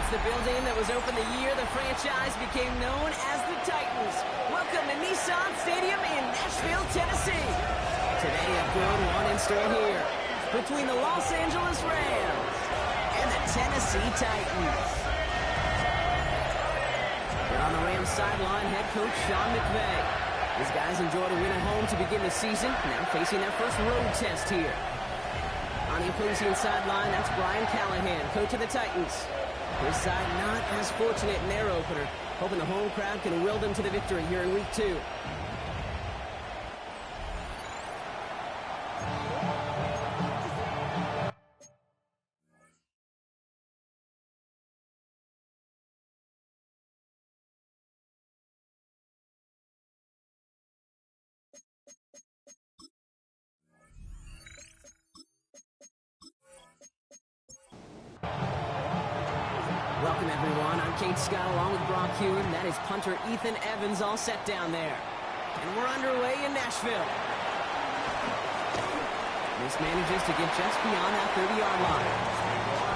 It's the building that was opened the year the franchise became known as the Titans. Welcome to Nissan Stadium in Nashville, Tennessee. Today, a good one in store here between the Los Angeles Rams and the Tennessee Titans. But on the Rams sideline, head coach Sean McVay. These guys enjoyed a win at home to begin the season, now facing their first road test here. On the opposing sideline, that's Brian Callahan, coach of the Titans. His side not as fortunate in their opener, hoping the home crowd can will them to the victory here in Week 2. Welcome, everyone. I'm Kate Scott along with Brock Hewen. That is punter Ethan Evans all set down there. And we're underway in Nashville. This manages to get just beyond that 30-yard line.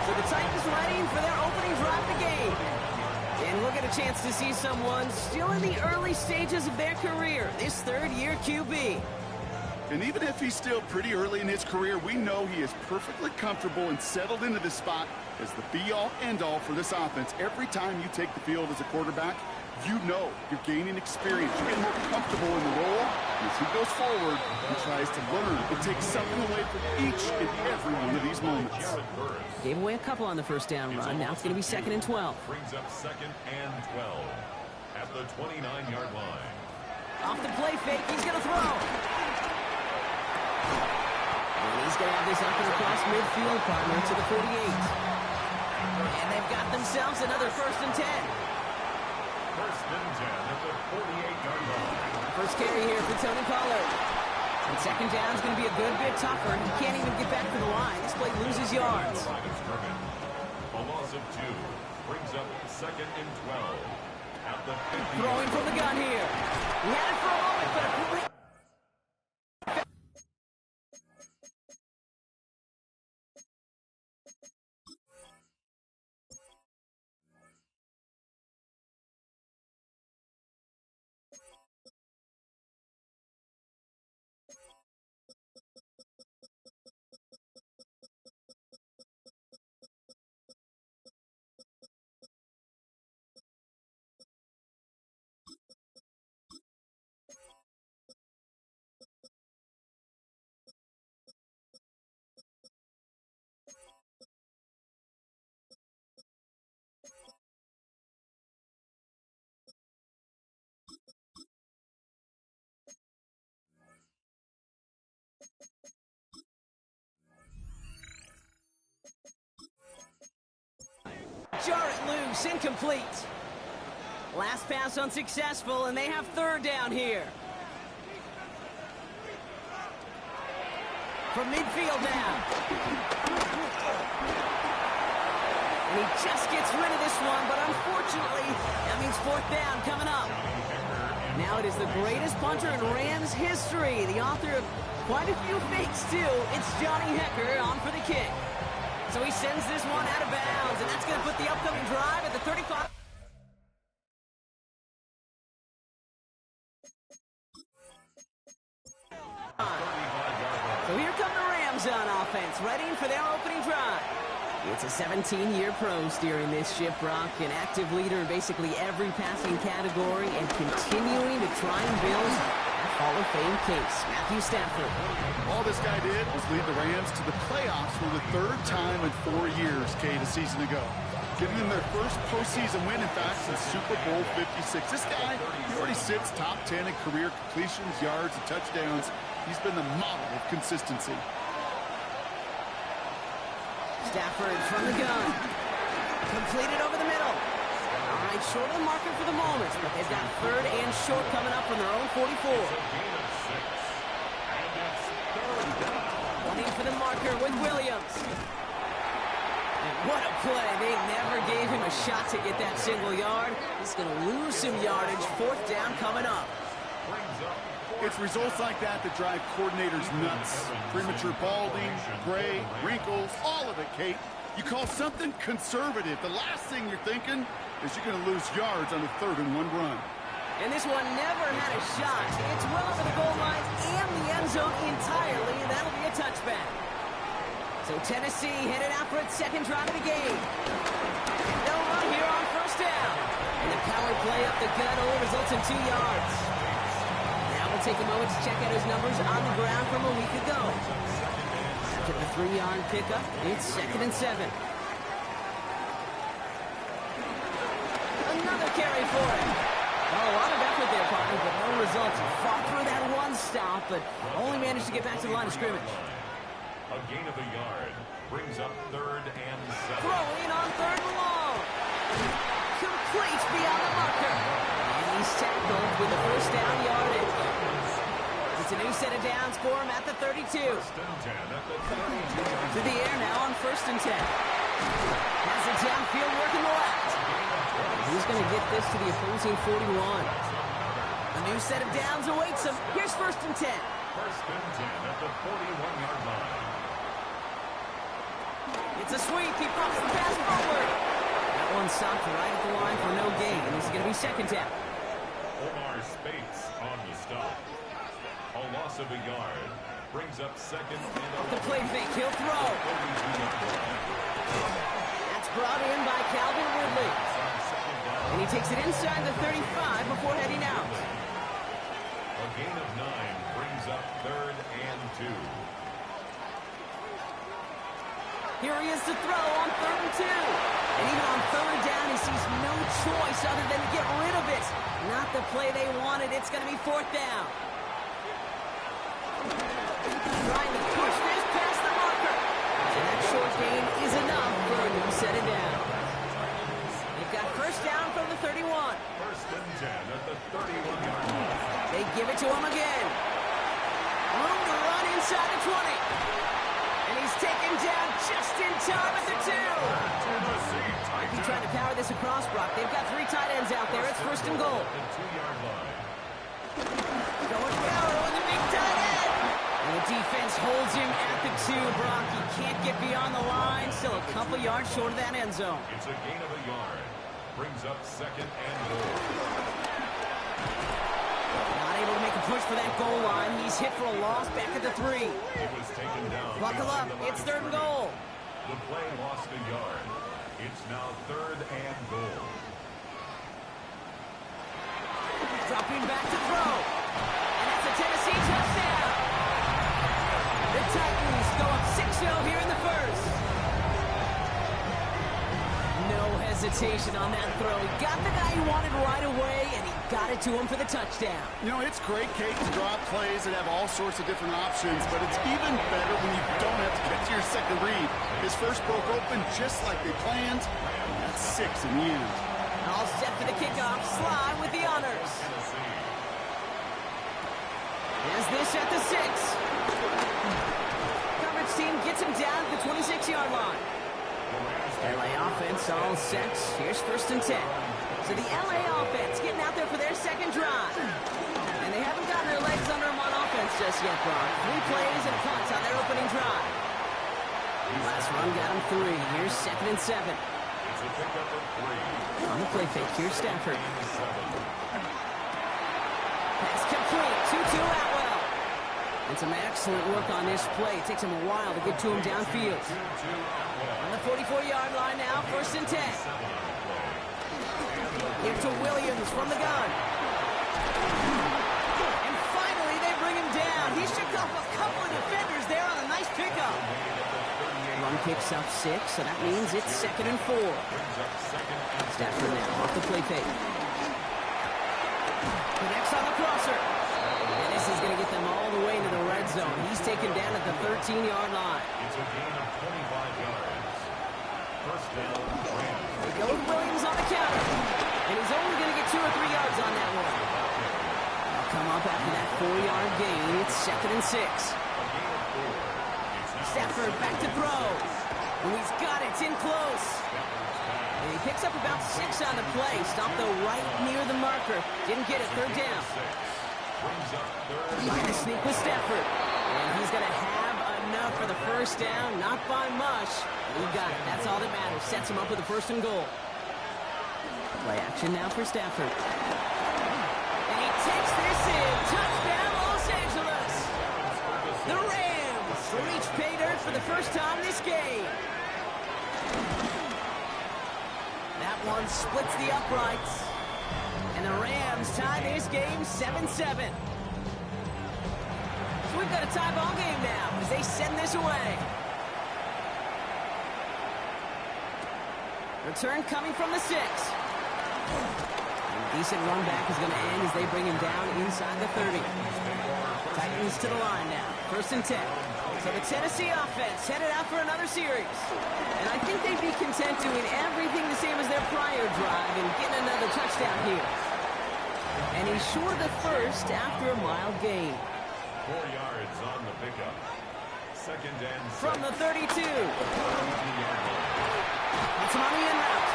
So the Titans ready for their opening drive of the game. And we'll get a chance to see someone still in the early stages of their career, this third-year QB. And even if he's still pretty early in his career, we know he is perfectly comfortable and settled into this spot as the be-all, end-all for this offense. Every time you take the field as a quarterback, you know you're gaining experience. You're getting more comfortable in the role. And as he goes forward, he tries to learn and take something away from each and every one of these moments. Gave away a couple on the first down run. Now it's going to be 2nd and 12. Brings up 2nd and 12 at the 29-yard line. Off the play fake, he's going to throw. And he's going to have this up and across midfield, partner, to the 48. And they've got themselves another 1st and 10. 1st and 10 at the 48-yard line. First carry here for Tony Pollard. And 2nd down is going to be a good bit tougher. He can't even get back to the line. This play loses yards. A loss of 2 brings up 2nd and 12 at the 50. Throwing from the gun here. He had it for a moment, but a complete... Jarrett loose, incomplete. Last pass unsuccessful, and they have 3rd down here. From midfield now. And he just gets rid of this one, but unfortunately, that means 4th down coming up. Now it is the greatest punter in Rams history, the author of quite a few fakes too. It's Johnny Hekker on for the kick. So he sends this one out of bounds, and that's going to put the upcoming drive at the 35. So here come the Rams on offense, ready for their opening drive. It's a 17-year pro steering this ship, Brock, an active leader in basically every passing category and continuing to try and build that Hall of Fame case. Matthew Stafford. All this guy did was lead the Rams to the playoffs for the 3rd time in 4 years, Kate, a season ago. Giving them their first postseason win, in fact, since Super Bowl 56. This guy, he already sits top 10 in career completions, yards, and touchdowns. He's been the model of consistency. Stafford from the gun. Completed over the middle. All right, short of the marker for the moment, but they've got 3rd and short coming up from their own 44. Running for the marker with Williams. And what a play. They never gave him a shot to get that single yard. He's going to lose some yardage. 4th down coming up. It's results like that that drive coordinators nuts. Premature balding, gray, wrinkles, all of it, Kate. You call something conservative. The last thing you're thinking is you're going to lose yards on a 3rd and 1 run. And this one never had a shot. It's well over the goal line and the end zone entirely, and that'll be a touchback. So Tennessee headed out for its second drive of the game. They'll run here on 1st down. And the power play up the gut only results in 2 yards. Now we'll take a moment to check out his numbers on the ground from a week ago. After the 3-yard pickup, it's 2nd and 7. Another carry for him. Well, a lot of effort there, partner, but no results. Fought through that one stop, but only managed to get back to the line of scrimmage. A gain of a yard brings up 3rd and 7. Throwing on 3rd and long. Complete beyond the marker. And he's tackled with the 1st down yardage. It's a new set of downs for him at the 32. 1st and 10 at the 32. To the air now on 1st and 10. Has it downfield working the left. He's going to get this to the opposing 41. A new set of downs awaits him. Here's 1st and 10. 1st and 10 at the 41-yard line. It's a sweep. He pops the pass forward. That one stopped right at the line for no gain. This is going to be 2nd down. Omar Spates on the stop. A loss of a yard brings up 2nd and 11. The play fake. He'll throw. That's brought in by Calvin Ridley. And he takes it inside the 35 before heading out. A gain of 9 brings up 3rd and 2. Here he is to throw on 3rd and 2. And even on 3rd down, he sees no choice other than to get rid of it. Not the play they wanted. It's going to be 4th down. Trying to push this past the marker. And that short gain is enough for a new set of downs. They've got 1st down from the 31. 1st and 10 at the 31-yard line. They give it to him again. Room to run inside the 20. And he's taken down just in time at the 2. Might be trying to power this across, Brock. They've got 3 tight ends out there. It's 1st and goal. The 2-yard line. Going power with the big tight end. And the defense holds him at the 2, Brock. He can't get beyond the line. Still a couple yards short of that end zone. It's a gain of a yard. Brings up 2nd and goal. Not able to make a push for that goal line. He's hit for a loss back at the 3. He was taken down. Buckle up. It's 3rd and goal. The play lost a yard. It's now 3rd and goal. Dropping back to throw. And that's a Tennessee touchdown. The Titans go up 6-0 here in the 1st. No hesitation on that throw. He got the guy he wanted right away, and he got it to him for the touchdown. You know, it's great, Kate, to draw up plays and have all sorts of different options, but it's even better when you don't have to get to your second read. His first broke open just like they planned. That's 6 in the end. All set for the kickoff. Sly with the honors. Is this at the 6. Coverage team gets him down at the 26-yard line. LA offense all set. Here's 1st and 10. So the LA offense getting out there for their second drive. And they haven't gotten their legs under them on offense just yet, Brock. 3 plays and a punt on their opening drive. Last run got him 3. Here's 2nd and 7. It's a pickup of 3. On the play fake, here's Stafford. Pass complete. 2-2 Atwell. And some excellent work on this play. It takes him a while to get to him downfield. On the 44-yard line now, 1st and 10. Give to Williams from the gun. And finally, they bring him down. He shook off a couple of defenders there on a nice pickup. Run picks up 6, so that means it's 2nd and 4. Stafford now off the play fake. Connects on the crosser. And this is going to get them all the way into the red zone. He's taken down at the 13-yard line. It's a gain of 25 yards. 1st down, Rams. They go with Williams on the counter. And he's only going to get 2 or 3 yards on that one. They'll come up after that 4-yard gain. It's 2nd and 6. Stafford back to throw. And he's got it. It's in close. And he picks up about 6 on the play. Stopped though right near the marker. Didn't get it. 3rd down. Trying to sneak with Stafford. And he's going to have enough for the first down. Not by much. He got it. That's all that matters. Sets him up with a 1st and goal. Play action now for Stafford. And he takes this in. Touchdown, Los Angeles. The Rams reach pay dirt for the first time this game. That one splits the uprights. And the Rams tie this game 7-7. So we've got a tie ball game now as they send this away. Return coming from the 6. A decent run back is going to end as they bring him down inside the 30. Titans to the line now. 1st and 10. So the Tennessee offense headed out for another series. And I think they'd be content doing everything the same as their prior drive and getting another touchdown here. And he's short of the first after a mild gain. 4 yards on the pickup. 2nd and 6. From the 32. That's him on the in route.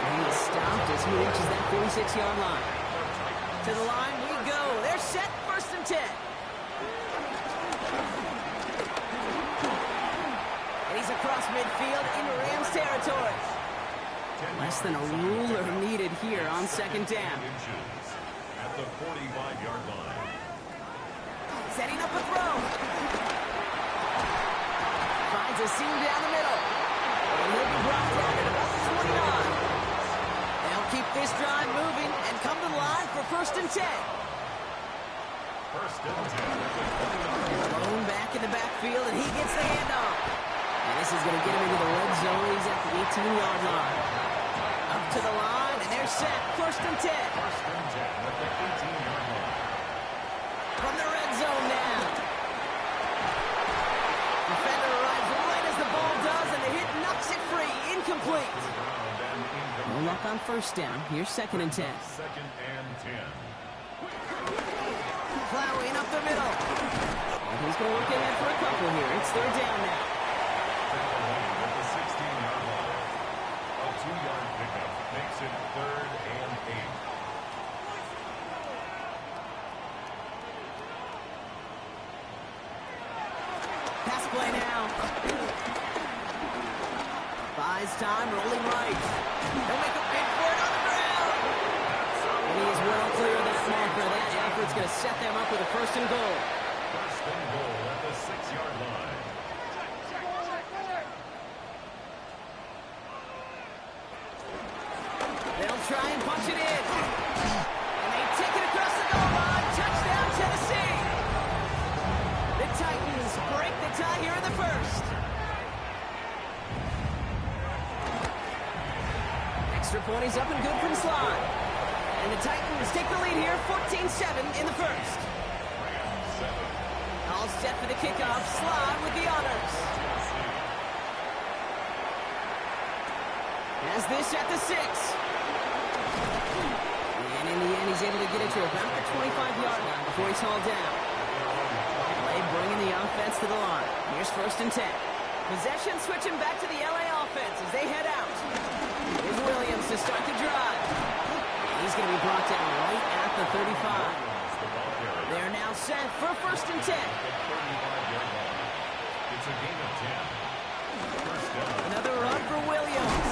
He is stopped as he reaches that 46-yard line. To the line we go. They're set. 1st and 10. And he's across midfield into Rams territory. Less than a ruler needed here on 2nd down. At the 45-yard line. Setting up a throw. Finds a seam down the middle. And he'll be brought down at about the 29. They'll keep this drive moving and come to the line for 1st and 10. 1st and 10. Thrown back in the backfield, and he gets the handoff. And this is going to get him into the red zone. He's at the 18-yard line. Up to the line, and they're set. 1st and 10. 1st and 10 at the 18-yard line. From the red zone now. Defender arrives right as the ball does, and the hit knocks it free. Incomplete. No luck on 1st down. Here's 2nd and 10. 2nd and 10. Plowing up the middle. And he's going to work ahead for a couple here. It's 3rd down now. At the 16-yard line. A 2-yard pickup makes it 3rd and 8. Pass play now. Buys time, rolling right. They'll make a big for it on the ground. And he is well clear of that marker. That effort's going to set them up with a 1st and goal. 1st and goal at the 6-yard line. They'll try and punch it in. And they take it across the goal line. Touchdown, Tennessee. The Titans break the tie here in the 1st. Extra point is up and good from Slide. And the Titans take the lead here, 14-7 in the 1st. All set for the kickoff. Slide with the honors. Has this at the 6. And in the end, he's able to get it to about the 25-yard line before he's hauled down. LA bringing the offense to the line. Here's 1st and 10. Possession switching back to the LA offense as they head out. Here's Williams to start the drive. And he's going to be brought down right at the 35. They're now set for 1st and 10. It's a gain of 10. 1st down. Another run for Williams.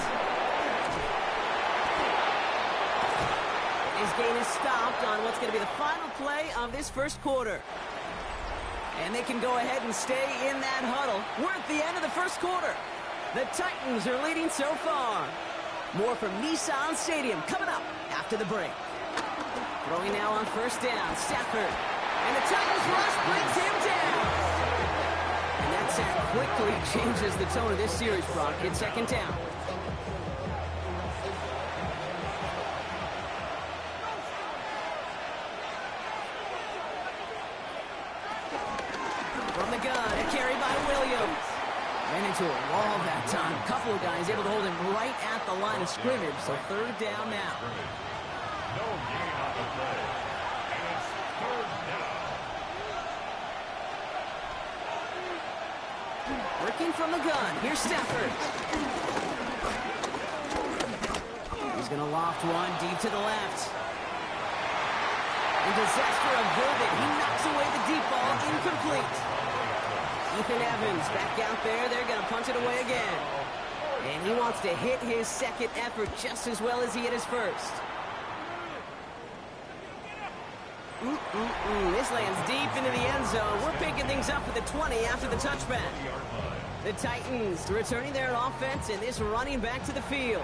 His gain is stopped on what's going to be the final play of this 1st quarter. And they can go ahead and stay in that huddle. We're at the end of the 1st quarter. The Titans are leading so far. More from Nissan Stadium coming up after the break. Throwing now on 1st down, Stafford. And the Titans rush brings him down. And that sack quickly changes the tone of this series, Brock. It's 2nd down. From the gun, a carry by Williams. Ran into a wall that time. A couple of guys able to hold him right at the line of scrimmage. So 3rd down now. No gain on the play. And it's 3rd down. Working from the gun. Here's Stafford. He's going to loft one deep to the left. And disaster averted. He knocks away the deep ball. Incomplete. Ethan Evans back out there. They're going to punch it away again. And he wants to hit his second effort just as well as he hit his first. This lands deep into the end zone. We're picking things up for the 20 after the touchback. The Titans returning their offense and this running back to the field.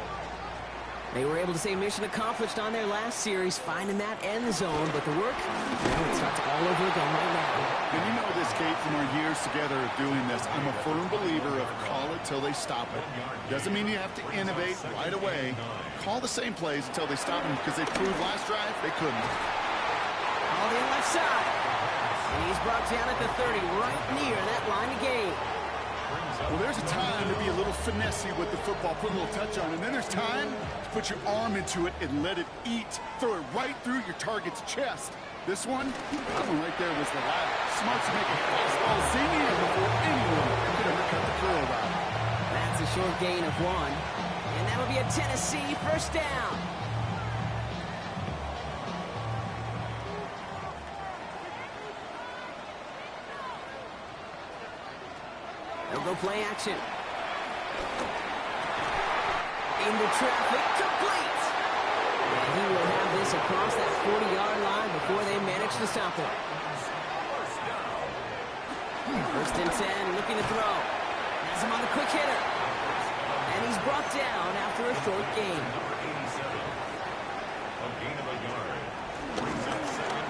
They were able to say mission accomplished on their last series, finding that end zone, but the work, well, it starts all over again right now. And you know this, Kate, from our years together of doing this, I'm a firm believer of call it till they stop it. Doesn't mean you have to innovate right away. Call the same plays until they stop them, because they proved last drive they couldn't. All in left side. And he's brought down at the 30, right near that line of gain. Well, there's a time to be a little finessey with the football, put a little touch on, and then there's time to put your arm into it and let it eat. Throw it right through your target's chest. This one, that one right there was the latter. Smart to make a fastball zinging it before anyone could ever cut the curl out. That's a short gain of 1. And that'll be a Tennessee first down. They'll go play action. Into traffic, complete. And he will have this across that 40-yard line before they manage to stop him. First and 10, looking to throw. Has him on the quick hitter. And he's brought down after a short gain.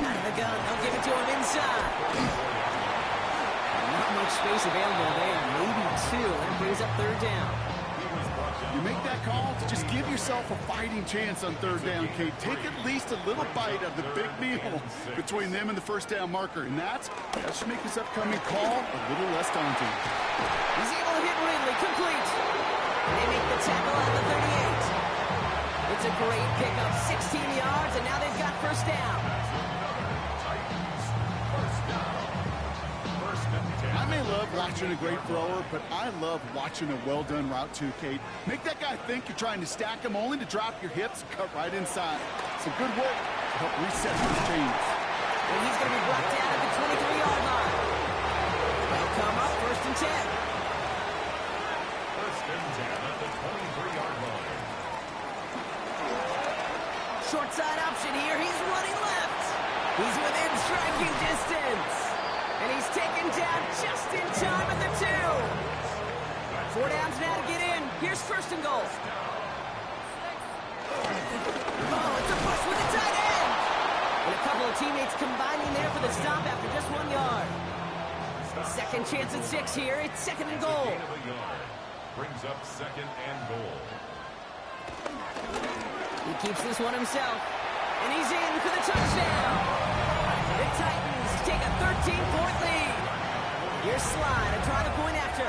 Out of the gun, they'll give it to him inside. Not much space available there. Maybe 2. That brings up third down. You make that call to just give yourself a fighting chance on third down, Kate. Take at least a little bite of the big meal between them and the first down marker. And that should make this upcoming call a little less daunting. He's able to hit Ridley. Complete. And they make the tackle at the 38. It's a great pickup. 16 yards, and now they've got first down. I may love watching a great thrower, but I love watching a well-done route too, Kate. Make that guy think you're trying to stack him only to drop your hips and cut right inside. Some good work to help reset those chains. And he's going to be brought down at the 23-yard line. They'll come up first and 10. First and 10 at the 23-yard line. Short side option here. He's running left. He's within striking distance. And he's taken down just in time at the 2. 4 downs now to get in. Here's first and goal. Oh, it's a push with the tight end. And a couple of teammates combining there for the stop after just 1 yard. Second chance at 6 here. It's second and goal. Brings up second and goal. He keeps this one himself. And he's in for the touchdown. The Titans take a 13-point lead. Here's Slide to try the point after.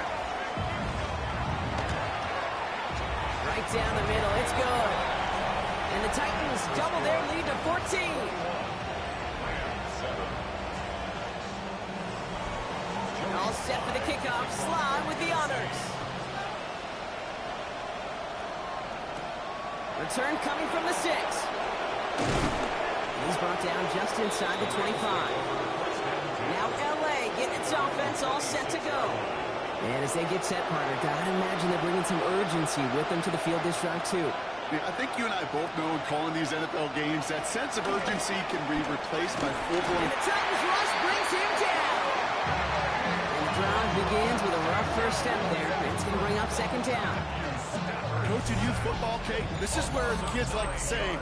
Right down the middle. It's good. And the Titans double their lead to 14. All set for the kickoff. Slide with the honors. Return coming from the 6. He's brought down just inside the 25. Now L.A. getting its offense all set to go. And as they get set, Carter, gotta imagine they're bringing some urgency with them to the field this drive, too. Yeah, I think you and I both know in calling these NFL games that sense of urgency can be replaced by full-blown... And the Titans rush brings him down. And the drive begins with a rough first step there. It's going to bring up second down. Coaching youth football, Kate, this is where the kids like to say,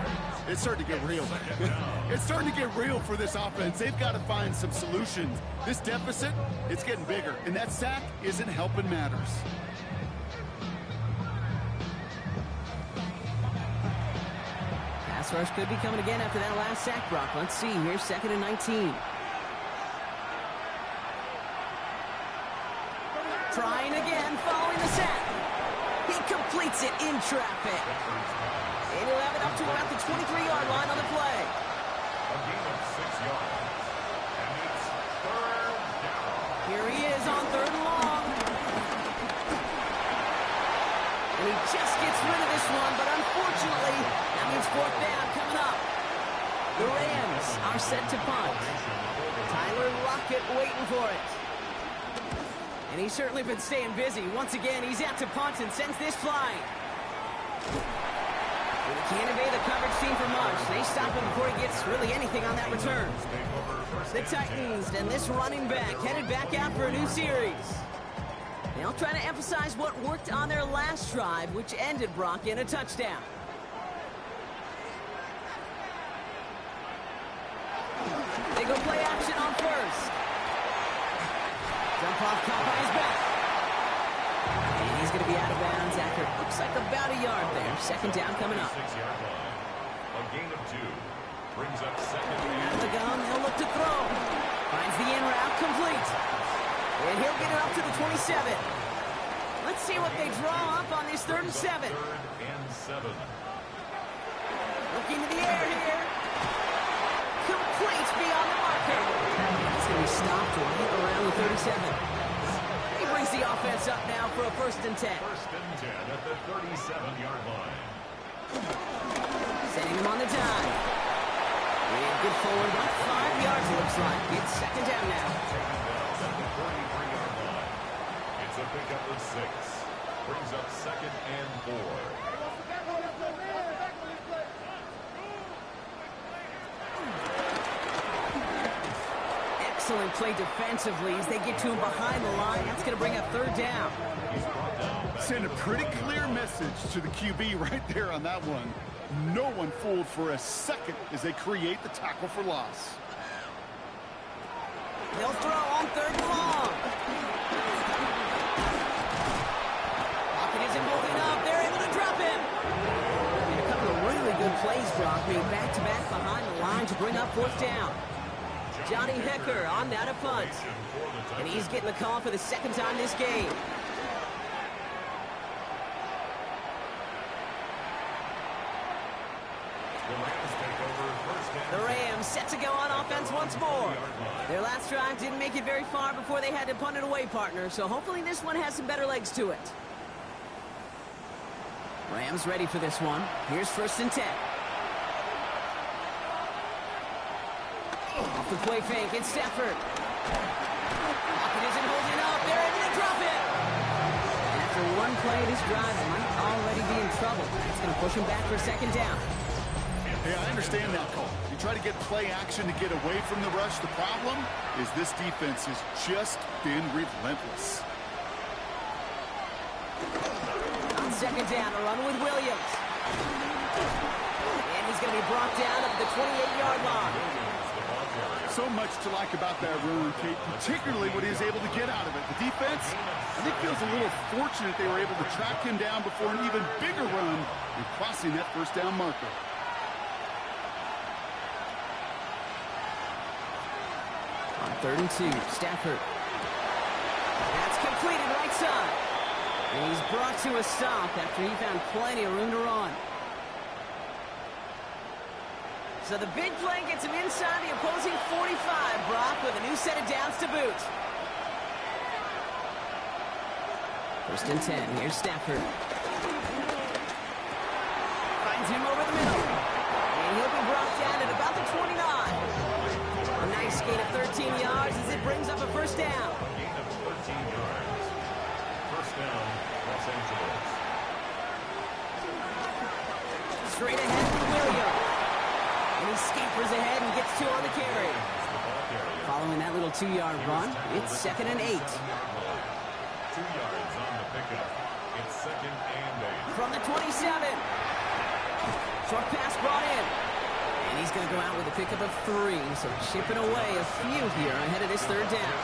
it's starting to get real. It's starting to get real for this offense. They've got to find some solutions. This deficit, it's getting bigger, and that sack isn't helping matters. Pass rush could be coming again after that last sack, Brock. Let's see. Here's second and 19. Trying again, following the sack. He completes it in traffic. And he'll have it up to about the 23-yard line on the play. A gain of 6 yards. And it's third down. Here he is on third and long. And he just gets rid of this one, but unfortunately, that means fourth down coming up. The Rams are set to punt. Tyler Lockett waiting for it. And he's certainly been staying busy. Once again, he's out to punt and sends this flying. Well, he can't evade the coverage team for much. They stop him before he gets really anything on that return. The Titans and this running back headed back out for a new series. They'll try to emphasize what worked on their last drive, which ended, Brock, in a touchdown. They go play action on first. Dump off, caught by his back. And he's going to be out of bounds after it looks like about a yard there. Second down coming up. 6-yard line. A gain of 2. Brings up second. Out of the gun, they'll look to throw. Finds the in route, complete. And he'll get it up to the 27. Let's see what they draw up on this 3rd and 7. 3rd and 7. Looking to the air here. Complete beyond the marker. He's going to be stopped right around the 37. He brings the offense up now for a 1st and 10. 1st and 10 at the 37-yard line. Setting him on the dime. And good forward, about 5 yards it looks like. It's 2nd down now. Taken down at the 33-yard line. It's a pickup of 6. Brings up 2nd and 4. Excellent play defensively as they get to him behind the line. That's going to bring up 3rd down. Send a pretty clear message to the QB right there on that one. No one fooled for a second as they create the tackle for loss. They'll throw on 3rd and long. Pocket isn't holding up. They're able to drop him. And a couple of really good plays, Brock, made back-to-back behind the line to bring up 4th down. Johnny Hecker on that a punt. And he's getting the call for the 2nd time this game. The Rams set to go on offense once more. Their last drive didn't make it very far before they had to punt it away, partner. So hopefully this one has some better legs to it. Rams ready for this one. Here's 1st and 10. Off the play fake, it's Stafford. Pocket isn't holding up. They're able to drop it. And after one play, this drive might already be in trouble. It's going to push him back for 2nd down. Yeah, I understand that call. You try to get play action to get away from the rush. The problem is this defense has just been relentless. On 2nd down, a run with Williams. And he's going to be brought down at the 28-yard line. So much to like about that run, Kate, particularly what he is able to get out of it. The defense, I think, feels a little fortunate they were able to track him down before an even bigger run and crossing that 1st down marker. On 3rd and 2, Stafford. That's completed right side. And he's brought to a stop after he found plenty of room to run. So the big play gets him inside the opposing 45, Brock, with a new set of downs to boot. 1st and 10, here's Stafford. Finds him over the middle. And he'll be brought down at about the 29. A nice gain of 13 yards as it brings up a 1st down. A gain of 13 yards. 1st down, Los Angeles. Straight ahead to Williams. And he scampers ahead and gets 2 on the carry. Following that little 2-yard run, it's 2nd and 8. 2 yards on the pickup. It's 2nd and 8. From the 27. Short pass brought in. And he's going to go out with a pickup of 3. So chipping away a few here ahead of this 3rd down.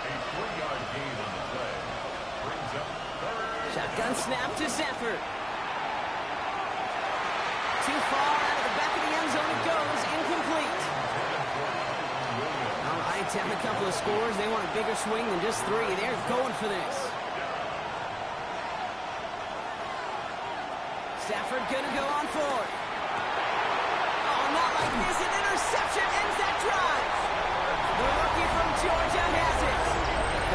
A 3-yard gain on the play. Brings up 3rd. Shotgun snap to Stafford. Too far out of the back of the end zone it goes. Incomplete. All right, down a couple of scores. They want a bigger swing than just 3. They're going for this. Stafford gonna go on 4th. Oh, not like this. An interception ends that drive. The rookie from Georgia has it.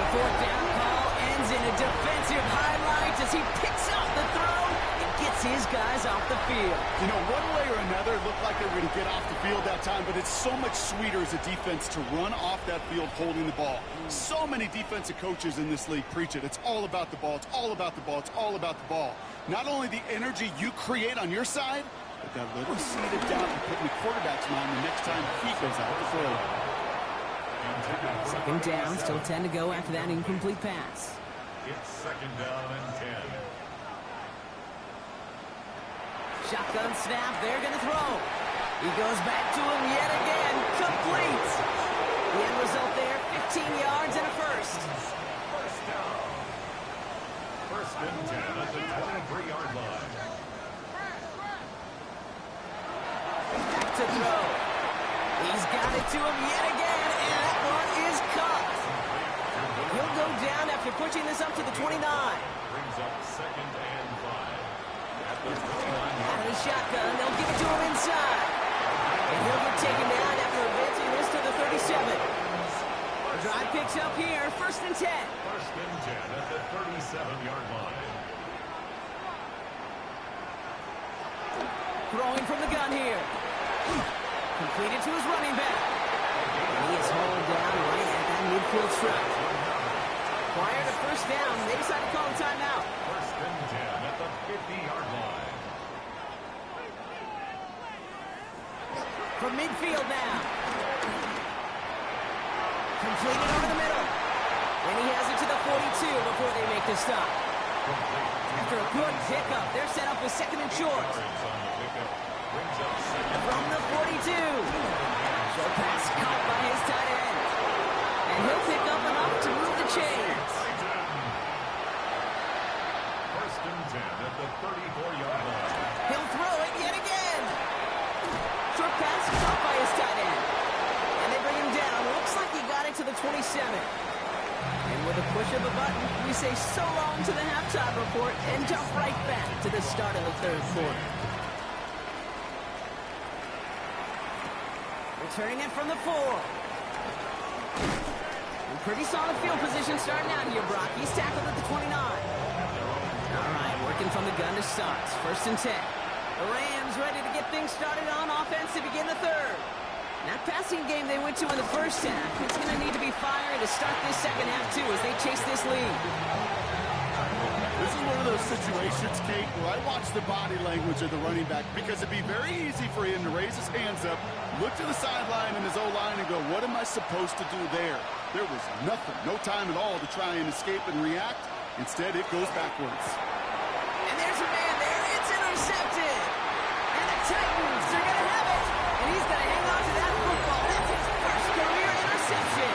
The 4th down call ends in a defensive highlight as he picks up the throw and gets his guys off the field. You know, one way or another, it looked like they were going to get off the field that time, but it's so much sweeter as a defense to run off that field holding the ball. So many defensive coaches in this league preach it. It's all about the ball. It's all about the ball. It's all about the ball. Not only the energy you create on your side, but that little seed of doubt you put in the quarterback's mind the next time he goes out to throw. Second down, still 10 to go after that incomplete pass. It's second down and 10. Shotgun snap, they're going to throw. He goes back to him yet again, complete. The end result there, 15 yards and a first. First down. First and 10 at the 23-yard line. Back to throw. He's got it to him yet again, and that one is caught. He'll go down after pushing this up to the 29. Brings up second and 5. At the 29. Out of the shotgun, they'll give it to him inside. And he'll get taken down after advancing this to the 37. The drive picks up here, first and 10. First and 10 at the 37-yard line. Throwing from the gun here. Completed to his running back. And he is hauled down right at that midfield stripe. Prior to first down, they decide to call a timeout. First and 10 at the 50-yard line. From midfield now. Completed over the middle. And he has it to the 42 before they make the stop. After a good pickup, they're set up with second and short. From the 42. Short pass caught by his tight end. And he'll pick up enough to move the chains. First and 10 at the 34-yard line. He'll throw it yet again. Short pass caught by his tight end. And they bring him down. Looks like he got it to the 27. And with a push of a button, we say so long to the halftime report and jump right back to the start of the third quarter. Returning it from the 4. And pretty solid field position starting out here, Brock. He's tackled at the 29. All right, working from the gun to start. First and 10. The Rams ready to get things started on offense to begin the third. That passing game they went to in the first half, it's going to need to be fiery to start this second half, too, as they chase this lead. This is one of those situations, Kate, where I watch the body language of the running back because it'd be very easy for him to raise his hands up, look to the sideline and his O-line and go, what am I supposed to do there? There was nothing, no time at all to try and escape and react. Instead, it goes backwards. And there's a man there. It's intercepted. And the Titans are going to have it. And he's going to hang on to that football. That's his first career interception.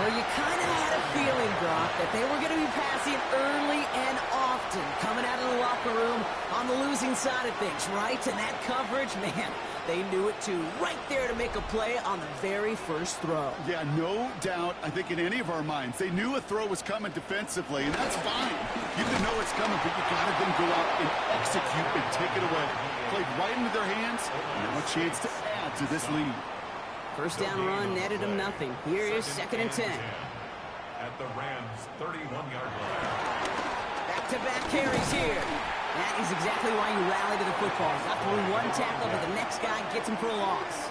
Well, you kind of had a feeling, Brock, that they were going to be passing early and often, coming out of the locker room on the losing side of things, right? And that coverage, man, they knew it too. Right there to make a play on the very first throw. Yeah, no doubt, I think in any of our minds, they knew a throw was coming defensively, and that's fine. You can know it's coming, but you got to then go out and execute and take it away. Played right into their hands, and now a chance to add to this lead. First down run netted him nothing. Here is second and 10. At the Rams' 31-yard line. Back-to-back carries here. That is exactly why you rally to the football. Got through one tackle, but the next guy gets him for a loss.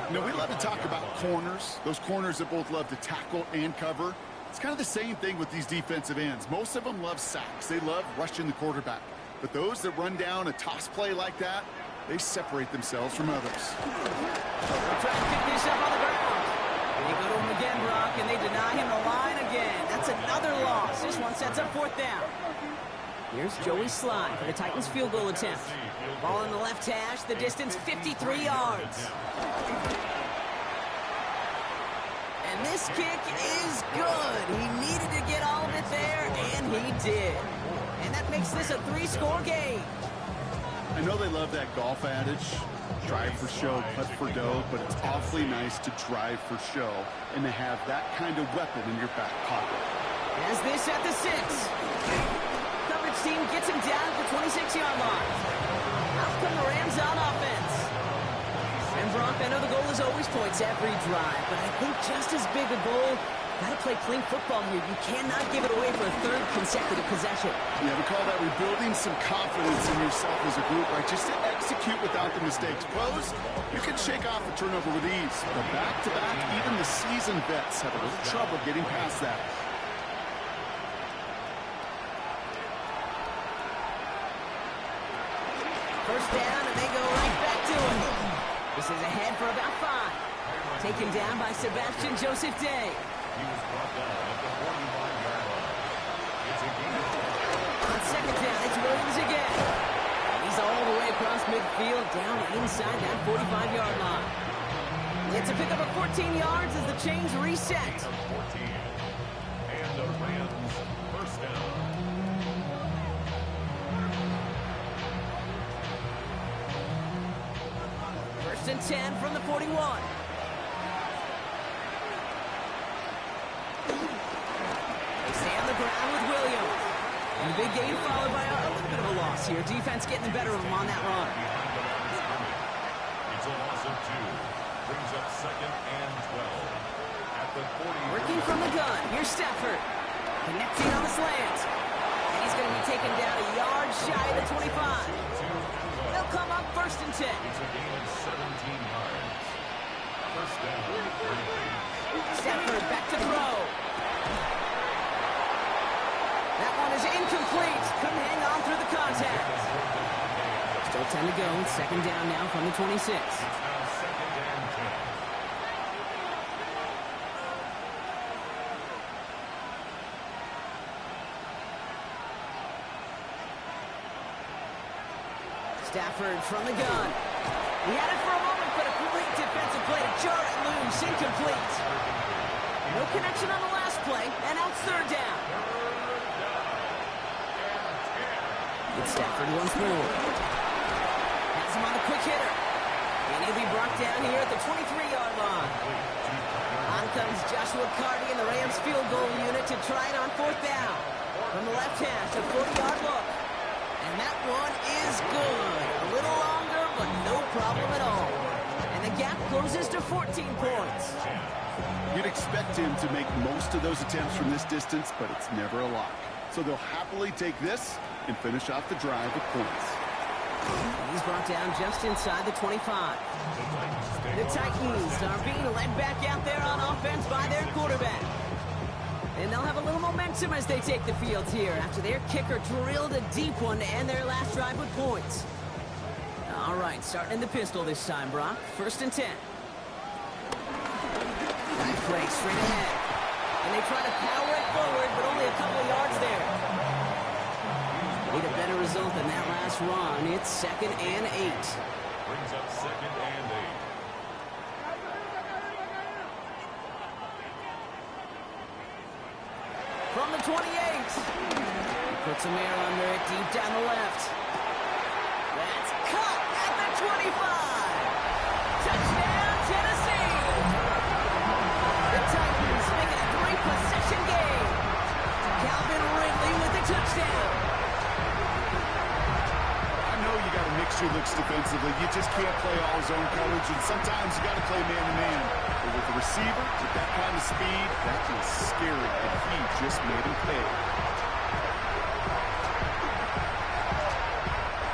You know, we love to talk about corners, those corners that both love to tackle and cover. It's kind of the same thing with these defensive ends. Most of them love sacks. They love rushing the quarterback. But those that run down a toss play like that, they separate themselves from others. They'll try to pick this up on the ground. They go to him again, Brock, and they deny him the line again. That's another loss. This one sets up fourth down. Here's Joey Slye for the Titans' field goal attempt. Ball on the left hash, the distance 53 yards. And this kick is good. He needed to get all of it there, and he did. And that makes this a 3-score game. I know they love that golf adage, drive for show, putt for dough, but it's awfully nice to drive for show and to have that kind of weapon in your back pocket. As this at the 6. Coverage team gets him down at the 26-yard line. Out come the Rams on offense. And Brock, I know the goal is always points every drive, but I think just as big a goal Got to play clean football here. You cannot give it away for a third consecutive possession. Yeah, we call that rebuilding some confidence in yourself as a group, right? Just to execute without the mistakes. Pros, you can shake off a turnover with ease. But back-to-back, even the seasoned vets have a little trouble getting past that. First down, and they go right back to it. This is ahead for about 5. Taken down by Sebastian Joseph Day. He was brought down at the 45-yard line. It's a gain of 10. On second down, it's Williams again. He's all the way across midfield, down inside that 45-yard line. It's a pickup of 14 yards as the chains reset. 14. And the Rams first down. First and 10 from the 41. With Williams. And the big gain followed by a little bit of a loss here. Defense getting the better of him on that run. It's a loss of 2. Brings up second and 12. At the 40. Working from the gun. Here's Stafford. Connecting on the slant. And he's going to be taken down a yard shy of the 25. They'll come up first and 10. It's a gain of 17 yards. First down. Stafford back to throw. That one is incomplete. Couldn't hang on through the contact. Still 10 to go. Second down now from the 26. It's now second and 10. Stafford from the gun. He had it for a moment, but a great defensive play to jar it loose. Incomplete. No connection on the last play, and now it's third down. It's Stafford once more. Has him on the quick hitter. And he'll be brought down here at the 23-yard line. On comes Joshua Carty and the Rams field goal unit to try it on fourth down. From the left hash, a 40-yard look. And that one is good. A little longer, but no problem at all. And the gap closes to 14 points. You'd expect him to make most of those attempts from this distance, but it's never a lock. So they'll happily take this and finish off the drive with points. He's brought down just inside the 25. The Titans are being led back out there on offense by their quarterback. And they'll have a little momentum as they take the field here after their kicker drilled a deep one to end their last drive with points. All right, starting in the pistol this time, Brock. First and 10. Nice play straight ahead. And they try to power it forward, but only a couple of yards there. Need a better result than that last run. It's second and 8. Brings up second and 8. From the 28. He puts some air under it deep down the left. That's cut at the 25. Touchdown, Tennessee. The Titans making a 3-possession game. Calvin Ridley with the touchdown. You got to mix your looks defensively. You just can't play all zone coverage, and sometimes you got to play man-to-man. But with the receiver, with that kind of speed, that is scary, and he just made him pay.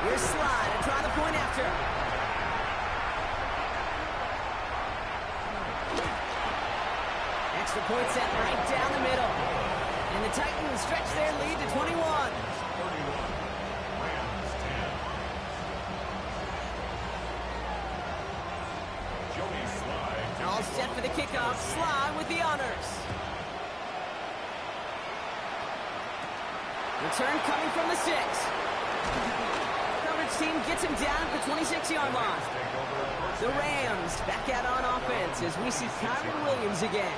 Here's Slide and try the point after. Extra point set right down the middle. And the Titans stretch their lead to 21. 31. Rams 10. Jody Slide. All set for the kickoff. Slide with the honors. Return coming from the 6. Coverage team gets him down at the 26-yard line. The Rams back out on offense as we see Kyron Williams again.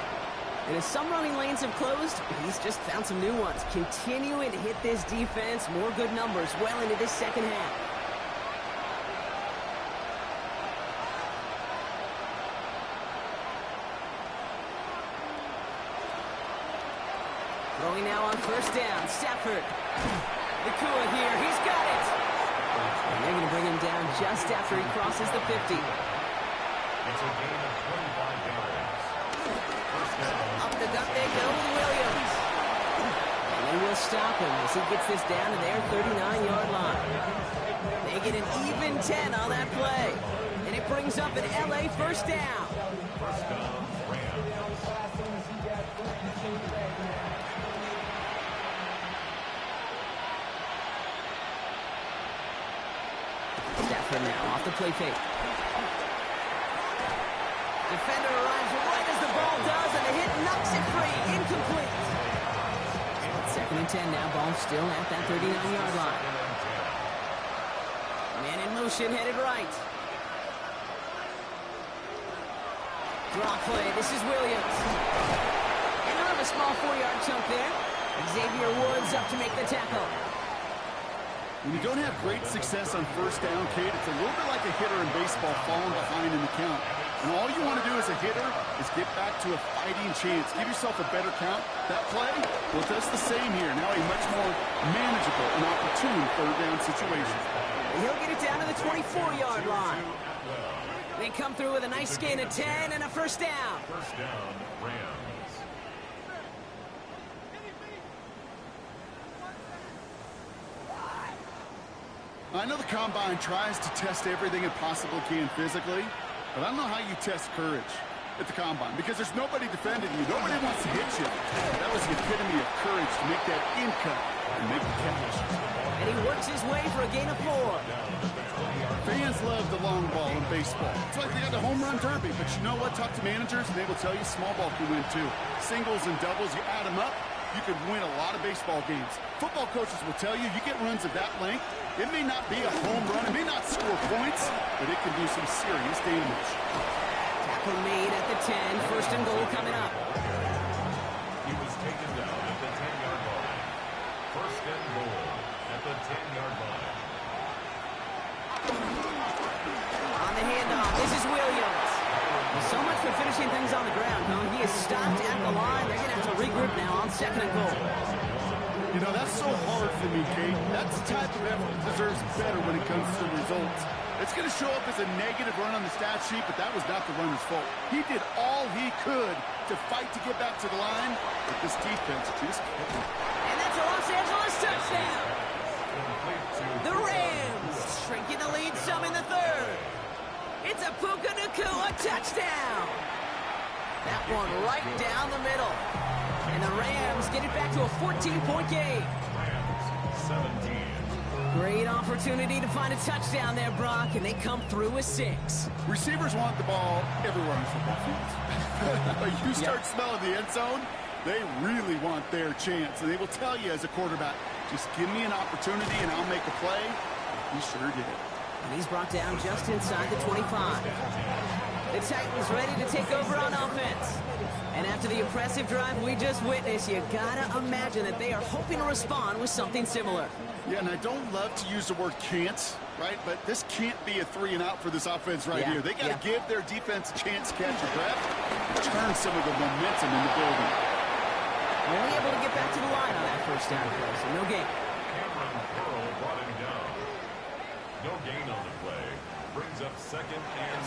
And as some running lanes have closed, he's just found some new ones. Continuing to hit this defense, more good numbers well into this second half. Throwing now on first down, Stafford. Nakua here, he's got it. And they're going to bring him down just after he crosses the 50. It's a gain of 25 yards. Up the gut they go with Williams. And they will stop him as he gets this down to their 39-yard line. They get an even 10 on that play. And it brings up an LA first down. First down, Rams. Stafford now off the play fake. Defender arrives right as the ball does, and the hit knocks it free. Incomplete. Second and 10 now. Ball still at that 39-yard line. Man in motion, headed right. Draw play. This is Williams. And out of a small 4-yard chunk there. Xavier Woods up to make the tackle. When you don't have great success on first down, Kate, it's a little bit like a hitter in baseball falling behind in the count. And all you want to do as a hitter is get back to a fighting chance. Give yourself a better count. That play, well, that's the same here. Now a much more manageable and opportune third down situation. He'll get it down to the 24-yard line. They come through with a nice gain of 10 and a first down. First down, Rams. I know the Combine tries to test everything it possibly can physically, but I don't know how you test courage at the Combine because there's nobody defending you. Nobody wants to hit you. That was the epitome of courage to make that in cut and make the catch. And he works his way for a gain of 4. Fans love the long ball in baseball. It's like they got the home run derby, but you know what? Talk to managers, and they will tell you small ball can win too. Singles and doubles, you add them up, you can win a lot of baseball games. Football coaches will tell you, you get runs of that length, it may not be a home run, it may not score points, but it can do some serious damage. Tackle made at the 10, first and goal coming up. He was taken down at the 10-yard line. First and goal at the 10-yard line. On the handoff, this is Williams. Well, so much for finishing things on the ground, huh? He is stopped at the line. They're going to have to regroup now on second and goal. You know, that's so hard for me, Kate. That's the type of effort that deserves better when it comes to results. It's going to show up as a negative run on the stat sheet, but that was not the runner's fault. He did all he could to fight to get back to the line, but this defense just couldn't. And that's a Los Angeles touchdown. The Rams shrinking the lead some in the third. It's a Puka Nacua touchdown. That one right down the middle. And the Rams get it back to a 14-point game. Rams 17. Great opportunity to find a touchdown there, Brock, and they come through with 6. Receivers want the ball everywhere on football fields. But you start smelling the end zone, they really want their chance. And they will tell you as a quarterback, just give me an opportunity and I'll make a play. He sure did. And he's brought down just inside the 25. The Titans ready to take over on offense. And after the impressive drive we just witnessed, you gotta imagine that they are hoping to respond with something similar. Yeah, and I don't love to use the word can't, right? But this can't be a 3 and out for this offense right here. They got to give their defense a chance to catch a breath, turn some of the momentum in the building. Only able to get back to the line on that first down play, so no gain. Cameron Pearl brought him down. No gain on the play. Brings up second and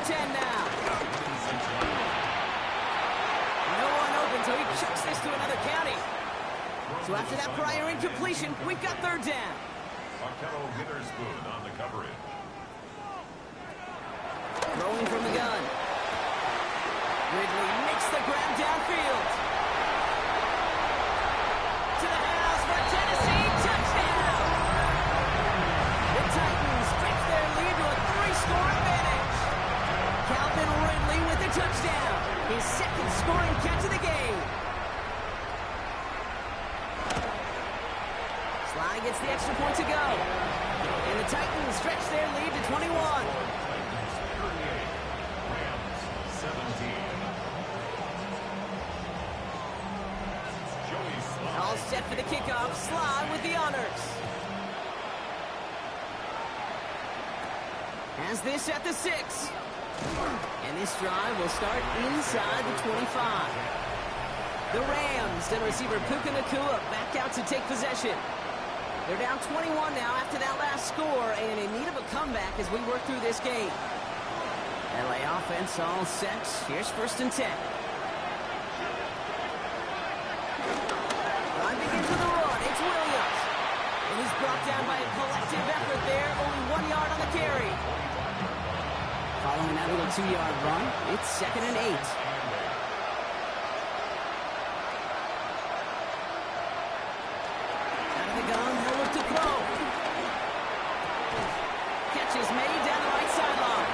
10 now. No one open, so he chucks this to another county. So after that prior incompletion, we've got third down. Markello Witherspoon on the coverage. Throwing from the gun. Ridley makes the grab downfield. To the house for Tennessee, touchdown! The Titans stretch their lead to a 3-score advantage. Calvin Ridley with the touchdown. His second scoring catch of the game. Sly gets the extra point to go. And the Titans stretch their lead to 21. Titans 38. Rams 17. Joey Sly. All set for the kickoff. Sly with the honors. Has this at the 6. And this drive will start inside the 25. The Rams and receiver Puka Nacua back out to take possession. They're down 21 now after that last score and in need of a comeback as we work through this game. LA offense all set. Here's first and 10. brought down by a collective effort there. Only 1 yard on the carry. Following that little 2-yard run, it's 2nd and 8. Out of the gun, he'll look to throw. Catch is made down the right sideline.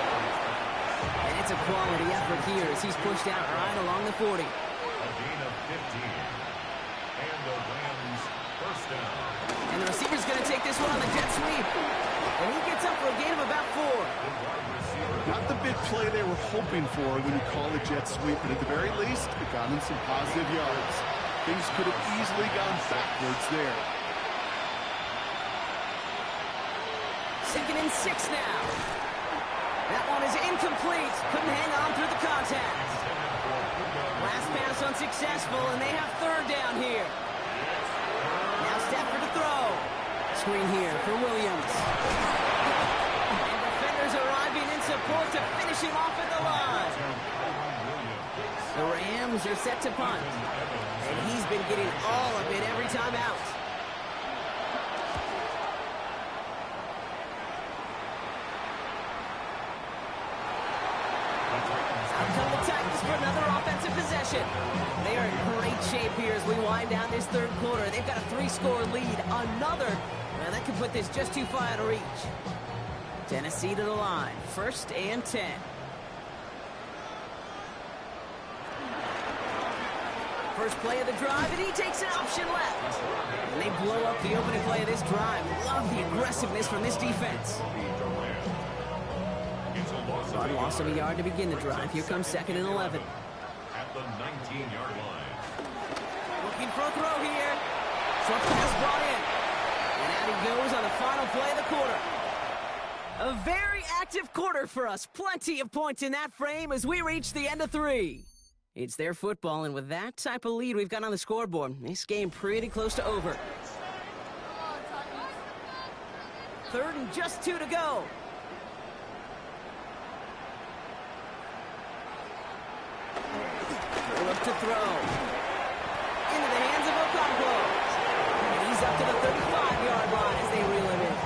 And it's a quality effort here as he's pushed out right along the 40. A gain of 15. And the Rams first down. And the receiver's going to take this one on the jet sweep. And he gets up for a gain of about 4. Not the big play they were hoping for when you call a jet sweep, but at the very least, it got him some positive yards. Things could have easily gone backwards there. 2nd and 6 now. That one is incomplete. Couldn't hang on through the contact. Last pass unsuccessful, and they have 3rd down here. Now Stafford to throw. Screen here for Williams. And defenders arriving in support to finish him off at the line. The Rams are set to punt. And he's been getting all of it every time out. Out come the Titans for another offensive possession. They are in great shape here as we wind down this 3rd quarter. They've got a 3-score lead. Another, well, that could put this just too far out of reach. Tennessee to the line. 1st and 10. First play of the drive, and he takes an option left. And they blow up the opening play of this drive. Love the aggressiveness from this defense. Run loss of a yard to begin the drive. Here comes 2nd and 11. At the 19-yard line. Looking for a throw here. Short pass brought in. And out he goes on the final play of the quarter. A very active quarter for us. Plenty of points in that frame as we reach the end of 3. It's their football, and with that type of lead we've got on the scoreboard, this game pretty close to over. 3rd and just 2 to go. Look to throw. Into the hands of Okonkwo. And he's up to the 35-yard line as they reel him in.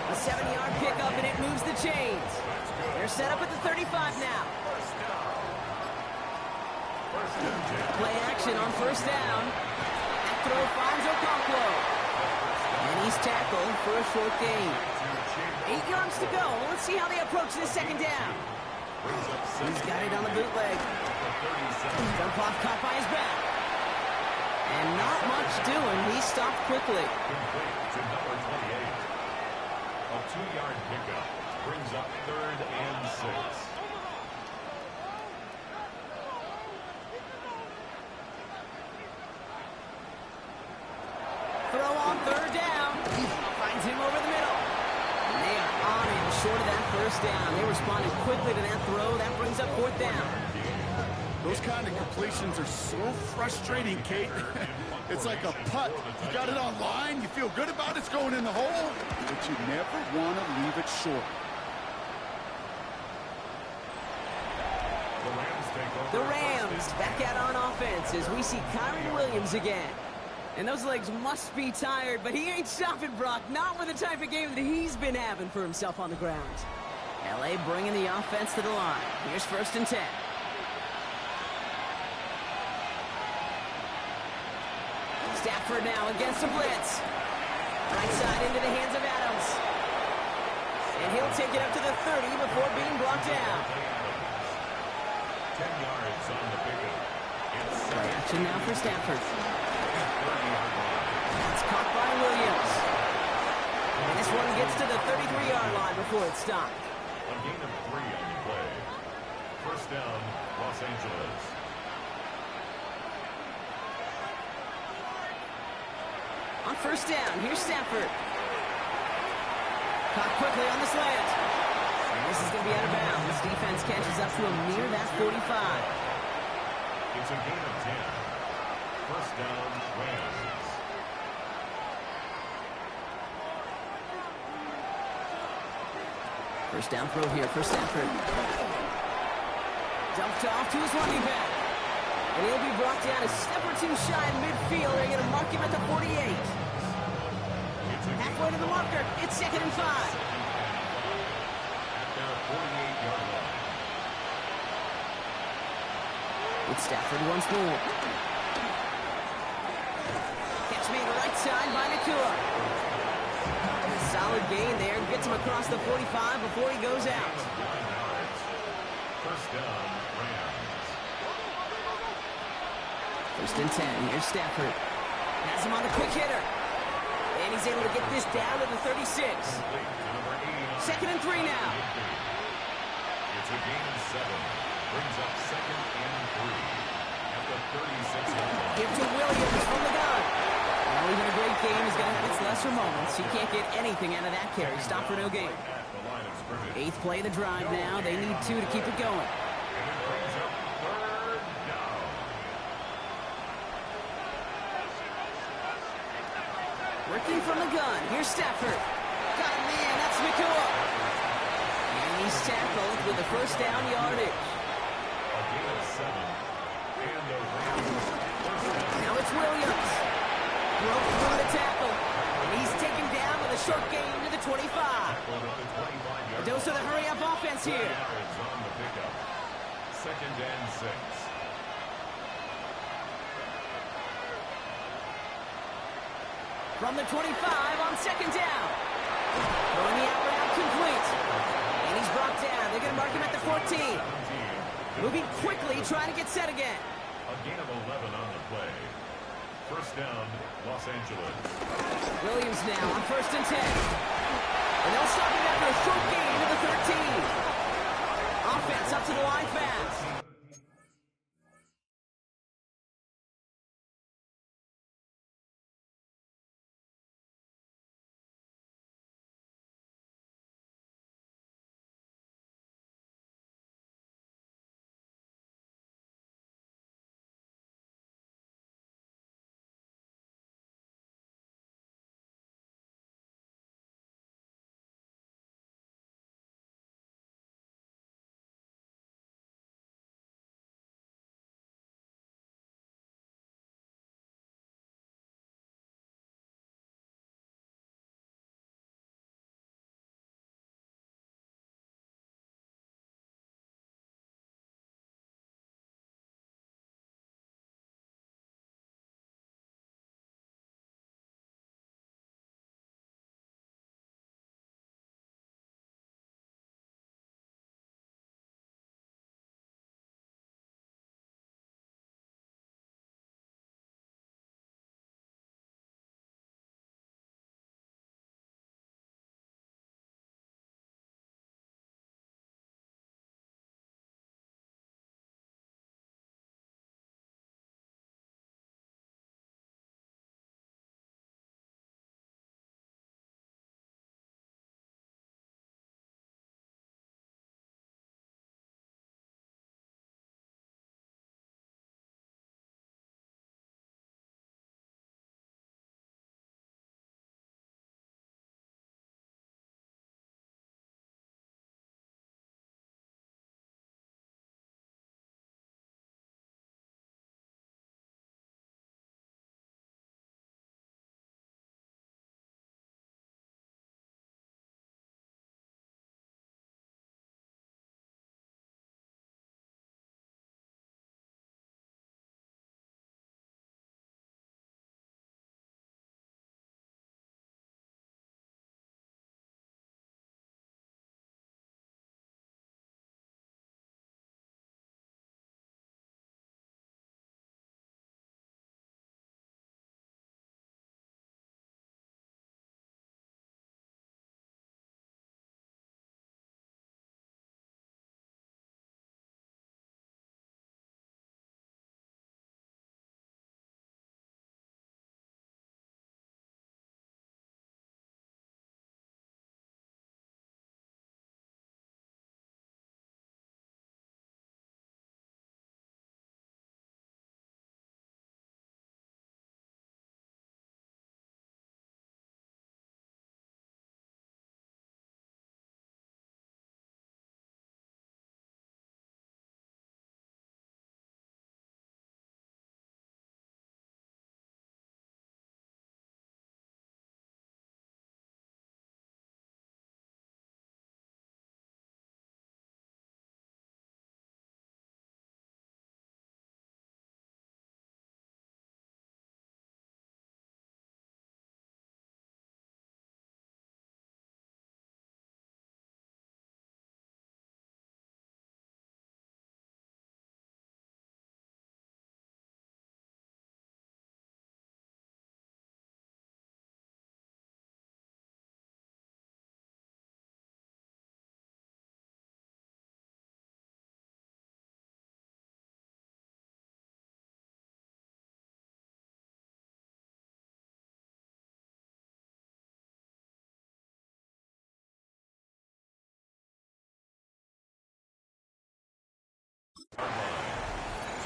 A 7-yard pickup, and it moves the chains. They're set up at the 35 now. Play action on 1st down. That throw finds Okonkwo. And he's tackled for a short gain. 8 yards to go. Let's see how they approach this 2nd down. He's got it on the bootleg. Jump off caught by his back. And not much doing. He stopped quickly. To number 28. A 2-yard pickup brings up 3rd and 6. Throw on 3rd down. Finds him over the middle. And they are on him short of that 1st down. They responded quickly to that throw. That brings up 4th down. Those kind of completions are so frustrating, Kate. It's like a putt. You got it on line, you feel good about it's going in the hole, but you never want to leave it short. The Rams back out on offense as we see Kyron Williams again. And those legs must be tired, but he ain't stopping, Brock. Not with the type of game that he's been having for himself on the ground. L.A. bringing the offense to the line. Here's 1st and 10. Stafford now against the blitz. Right side into the hands of Adams. And he'll take it up to the 30 before being brought down. 10 yards on the pickup. Play action now for Stafford. That's caught by Williams. And this one gets to the 33-yard line before it's stopped. A gain of 3 on the play. 1st down, Los Angeles. On 1st down, here's Stafford. Caught quickly on the slant. And this is going to be out of bounds. Defense catches up to him near that 45. It's a gain of 10. 1st down, Rams. First down throw here for Stafford. Dumped off to his running back. And he'll be brought down a step or 2 shy of midfield. They're going to mark him at the 48. It's Halfway to the marker. It's 2nd and 5. At their 48-yard line. It's Stafford once more. Catch made right side by Nakua. Solid gain there. Gets him across the 45 before he goes out. First down, Rams. 1st and 10. Here's Stafford. Has him on the quick hitter. And he's able to get this down to the 36. 2nd and 3 now. It's a gain of 7. Brings up 2nd and 3. At the 36. Give to Williams from the gun. Well, even a great game is going to have its lesser moments. He can't get anything out of that carry. Stop for no gain. 8th play of the drive now. They need 2 to keep it going. And it brings up 3rd down. Working from the gun. Here's Stafford. Got a man. That's Nakua. And he's tackled with a 1st down yardage. A gain of 7. And the Rams first down. Now it's Williams. Broke through the tackle. And he's taken down with a short gain to the 25. Tackled at the 25-yard Dose of the hurry-up offense here. yards on the pickup. 2nd and 6. From the 25 on 2nd down. Throwing the out route complete. And he's brought down. They're going to mark him at the 14. 17. Moving quickly, trying to get set again. A gain of 11 on the play. First down, Los Angeles. Williams now on 1st and 10. And they'll stop him after a short gain to the 13. Offense up to the line fast.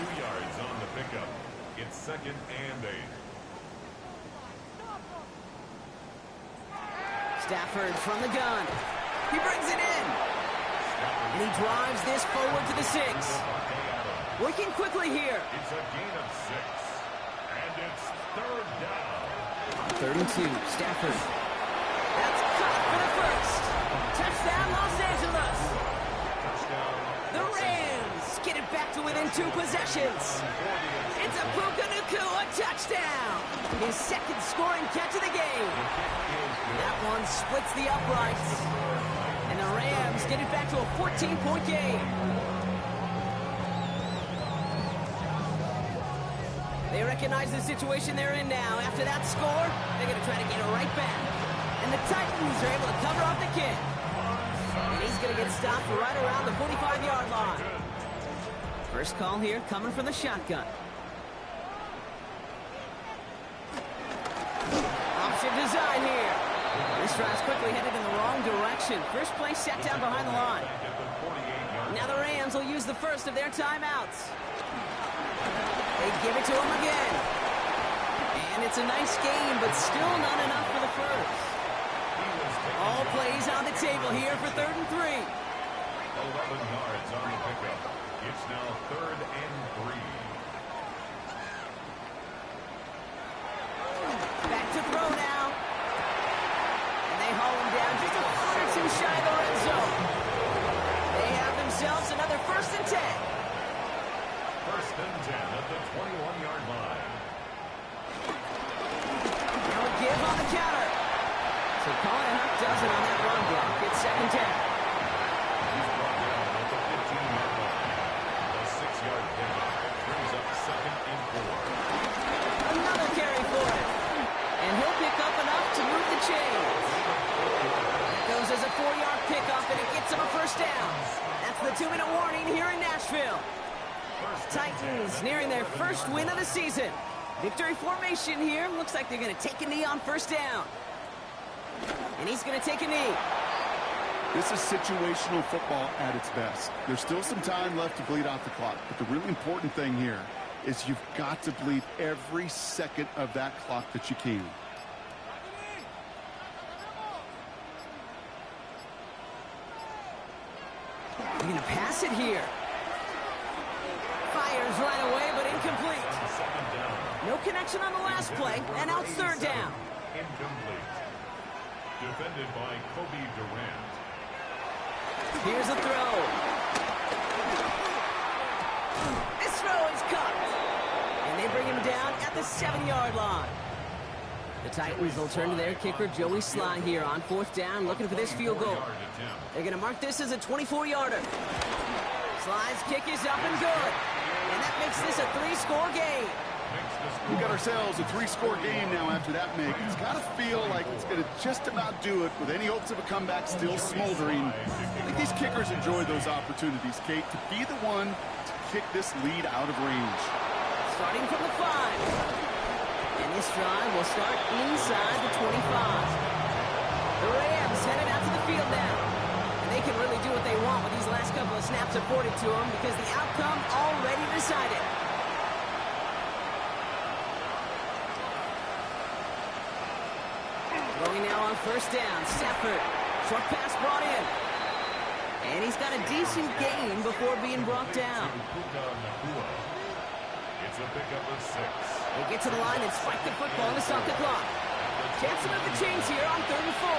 2 yards on the pickup. It's 2nd and 8. Stafford from the gun. He brings it in. And he drives this forward to the 6. Working quickly here. It's a gain of 6. And it's 3rd down. 3rd and 2. Stafford. That's caught for the first. Touchdown, Los Angeles. Touchdown. The Rams get it back to within 2 possessions. It's a Puka Nacua touchdown. His 2nd scoring catch of the game. That one splits the uprights. And the Rams get it back to a 14-point game. They recognize the situation they're in now. After that score, they're going to try to get it right back. And the Titans are able to cover off the kick. And he's going to get stopped right around the 45-yard line. First call here coming from the shotgun. Option design here. This drive's quickly headed in the wrong direction. First play set down behind the line. Now the Rams will use the first of their timeouts. They give it to him again. And it's a nice game, but still not enough for the first. All plays on the table here for 3rd and 3. 11 yards on the pickup. It's now 3rd and 3. Back to throw now. And they haul him down just a foot or two shy of the red zone. They have themselves another 1st and 10. 1st and 10 at the 21-yard line. Now a give on the counter. So Colin Huck does it on that run block. It's 2nd and 10. He's brought down at the 15-yard line. The 6-yard pickup brings up 2nd and 4. Another carry for him. And he'll pick up enough to move the chains. That goes as a 4-yard pickup, and it gets him a 1st down. That's the 2-minute warning here in Nashville. Titans nearing their 1st win of the season. Victory formation here. Looks like they're going to take a knee on 1st down. And he's going to take a knee. This is situational football at its best. There's still some time left to bleed out the clock, but the really important thing here is you've got to bleed every second of that clock that you can. They're going to pass it here. Fires right away, but incomplete. No connection on the last play, and out 3rd down. Incomplete. Defended by Kobe Durant. Here's a throw. This throw is caught. And they bring him down at the 7-yard line. The Titans will turn to their kicker, Joey Sly, here on 4th down, looking for this field goal. They're going to mark this as a 24-yarder. Sly's kick is up and good. And that makes this a 3-score game. We got ourselves a 3-score game now after that make. It's got to feel like it's going to just about do it with any hopes of a comeback still smoldering. I think these kickers enjoy those opportunities, Kate, to be the one to kick this lead out of range. Starting from the 5. And this drive will start inside the 25. The Rams headed out to the field now. And they can really do what they want with these last couple of snaps afforded to them because the outcome already decided. Going now on 1st down. Stafford. Short pass brought in. And he's got a decent gain before being brought down. It's a pickup of 6. They get to the line and spike the football to stop the clock. Chance to move the chains here on 3rd and 4.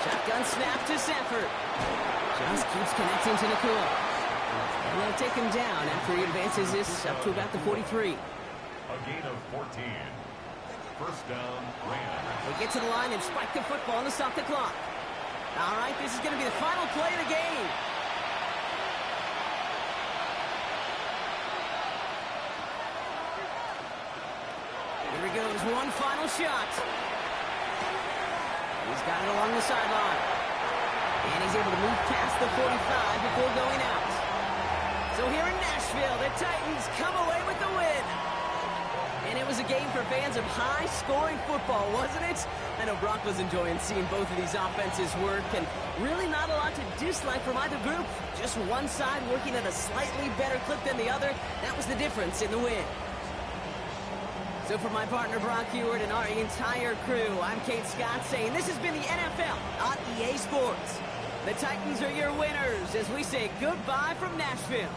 Shotgun snap to Sanford. Just keeps connecting to Nacua. And they'll take him down after he advances this up to about the 43. A gain of 14. 1st down, Rams. They get to the line and spike the football to stop the clock. All right, this is going to be the final play of the game. Here he goes, one final shot. He's got it along the sideline. And he's able to move past the 45 before going out. So here in Nashville, the Titans come away with the win. And it was a game for fans of high-scoring football, wasn't it? I know Brock was enjoying seeing both of these offenses work, and really not a lot to dislike from either group. Just one side working at a slightly better clip than the other. That was the difference in the win. So for my partner Brock Heward and our entire crew, I'm Kate Scott saying this has been the NFL on EA Sports. The Titans are your winners as we say goodbye from Nashville.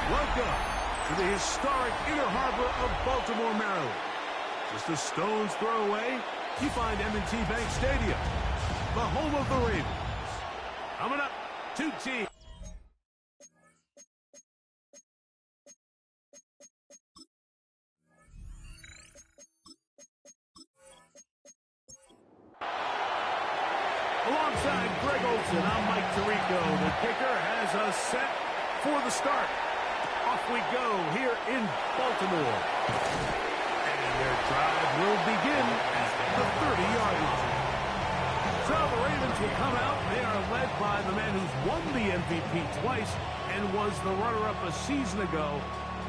Welcome to the historic Inner Harbor of Baltimore, Maryland. Just a stone's throw away, you find M&T Bank Stadium, the home of the Ravens. Coming up, two teams. Alongside Greg Olson, I'm Mike Tirico. The kicker has us set for the start. Off we go here in Baltimore. And their drive will begin at the 30-yard line. So the Ravens will come out. They are led by the man who's won the MVP twice, and was the runner-up a season ago.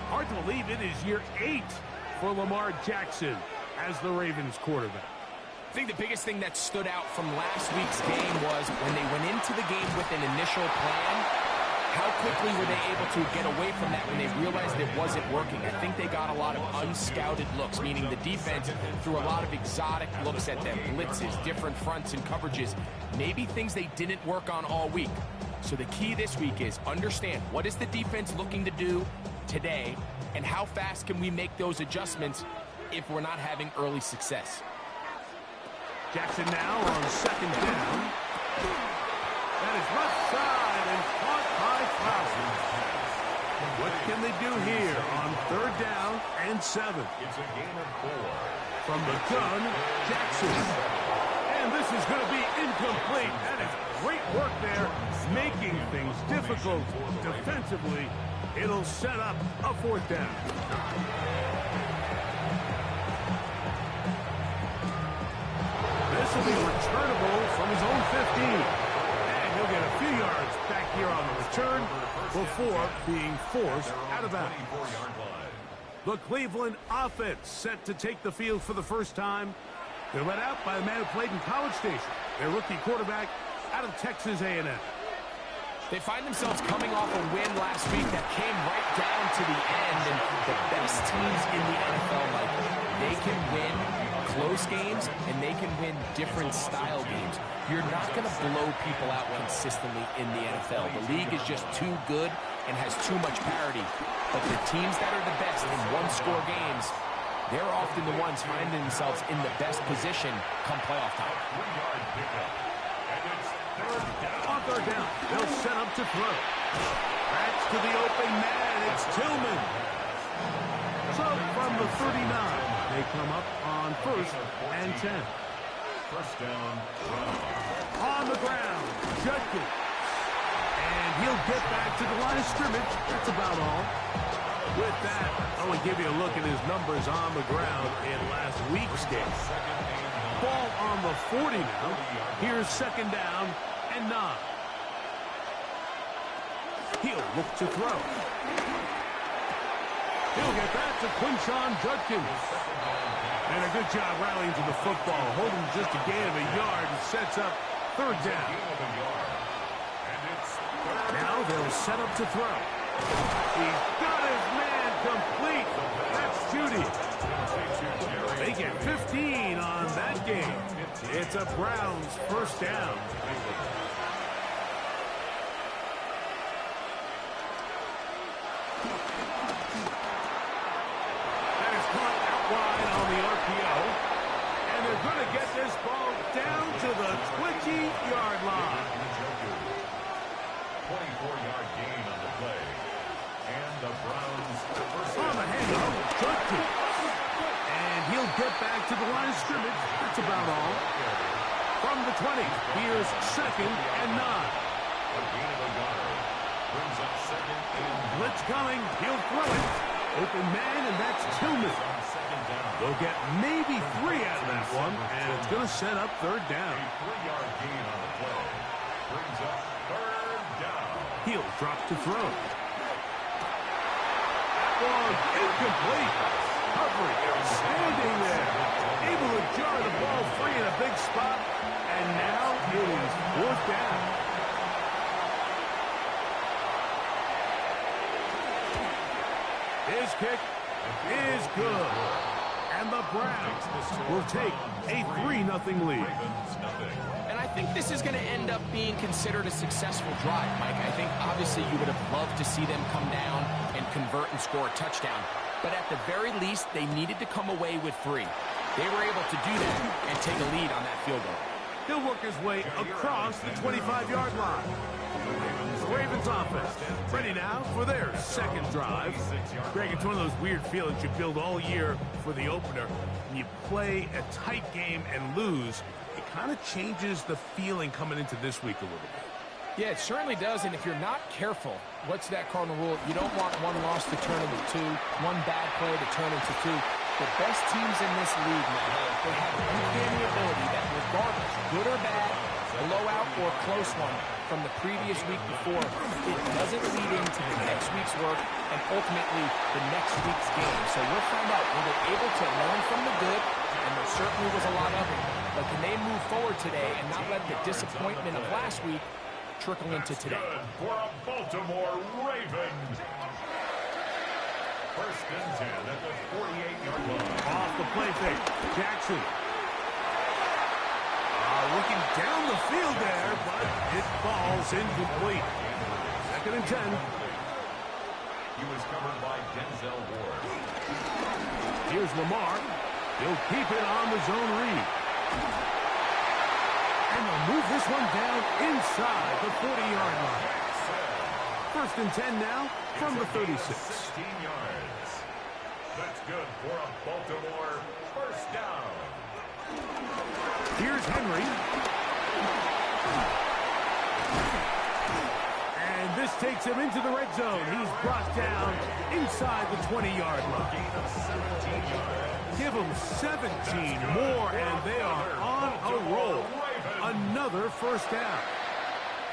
Hard to believe it is year 8 for Lamar Jackson as the Ravens quarterback. I think the biggest thing that stood out from last week's game was when they went into the game with an initial plan, how quickly were they able to get away from that when they realized it wasn't working? I think they got a lot of unscouted looks, meaning the defense threw a lot of exotic looks at them, blitzes, different fronts and coverages, maybe things they didn't work on all week. So the key this week is understand what is the defense looking to do today, and how fast can we make those adjustments if we're not having early success. Jackson now on second down. That is left side and caught by Fowler. What can they do here on third down and 7? It's a gain of 4. From the gun, Jackson. And this is going to be incomplete. That is great work there, making things difficult defensively. It'll set up a 4th down. This will be returnable from his own 15. And he'll get a few yards back here on the return before being forced out of bounds. The Cleveland offense set to take the field for the first time. They're led out by a man who played in College Station, their rookie quarterback out of Texas A&M. They find themselves coming off a win last week that came right down to the end, and the best teams in the NFL, like, they can win close games and they can win different style games. You're not going to blow people out consistently in the NFL. The league is just too good and has too much parity. But the teams that are the best in one-score games, they're often the ones finding themselves in the best position come playoff time. 3-yard pickup. And it's third down. On third down, they'll set up to throw. That's to the open man. It's Tillman. So from the 39, they come up on 1st and 10. First down. On the ground, Judkins. And he'll get back to the line of scrimmage. That's about all. With that, I want to give you a look at his numbers on the ground in last week's game. Ball on the 40 now. Here's second down and 9. He'll look to throw. He'll get that to Quinshon Judkins. And a good job rallying to the football, holding just a gain of a yard and sets up third down. Now they'll set up to throw. He's got his man complete. That's Judy. They get 15 on that game. It's a Browns first down. That is caught out wide on the RPO. And they're going to get this ball down to the 20-yard line. 24-yard gain on the play. And the Browns first On the handoff, Judkins. And he'll get back to the line of scrimmage. That's about all. From the 20, here's second and 9. A gain of a yard. Brings up second and Blitz coming. He'll throw it. Open man, and that's Tillman. second down. They'll get maybe 3 out of that one, and it's going to set up third down. A 3-yard gain on the play. Brings up third down. He'll drop to throw. That one incomplete. Coverage standing there. Able to jar the ball free in a big spot, and now it is fourth down. His kick is good. And the Browns will take a 3-0 lead. And I think this is going to end up being considered a successful drive, Mike. I think obviously you would have loved to see them come down and convert and score a touchdown. But at the very least, they needed to come away with 3. They were able to do that and take a lead on that field goal. He'll work his way across the 25-yard line. The Ravens offense ready now for their second drive. Greg, it's one of those weird feelings you build all year for the opener. When you play a tight game and lose, it kind of changes the feeling coming into this week a little bit. Yeah, it certainly does, and if you're not careful, what's that cardinal rule? You don't want one loss to turn into 2, one bad play to turn into 2. The best teams in this league, man, they have the ability that regardless, good or bad, blowout or close one from the previous week before, it doesn't lead into the next week's work and ultimately the next week's game. So we'll find out, were they able to learn from the good, and there certainly was a lot of it, but can they move forward today and not let the disappointment of last week trickle into today? Good for a Baltimore Ravens. First and 10 at the 48-yard line. Off the play fake. Jackson. Looking down the field there, but it falls incomplete. Second and 10. He was covered by Denzel Ward. Here's Lamar. He'll keep it on the zone read. And they'll move this one down inside the 40-yard line. First and 10 now from the 36. 16 yards. That's good for a Baltimore first down. Here's Henry. And this takes him into the red zone. He's brought down inside the 20-yard line. Gain of 17 yards. Give them 17 more, and they are on a roll. Another first down.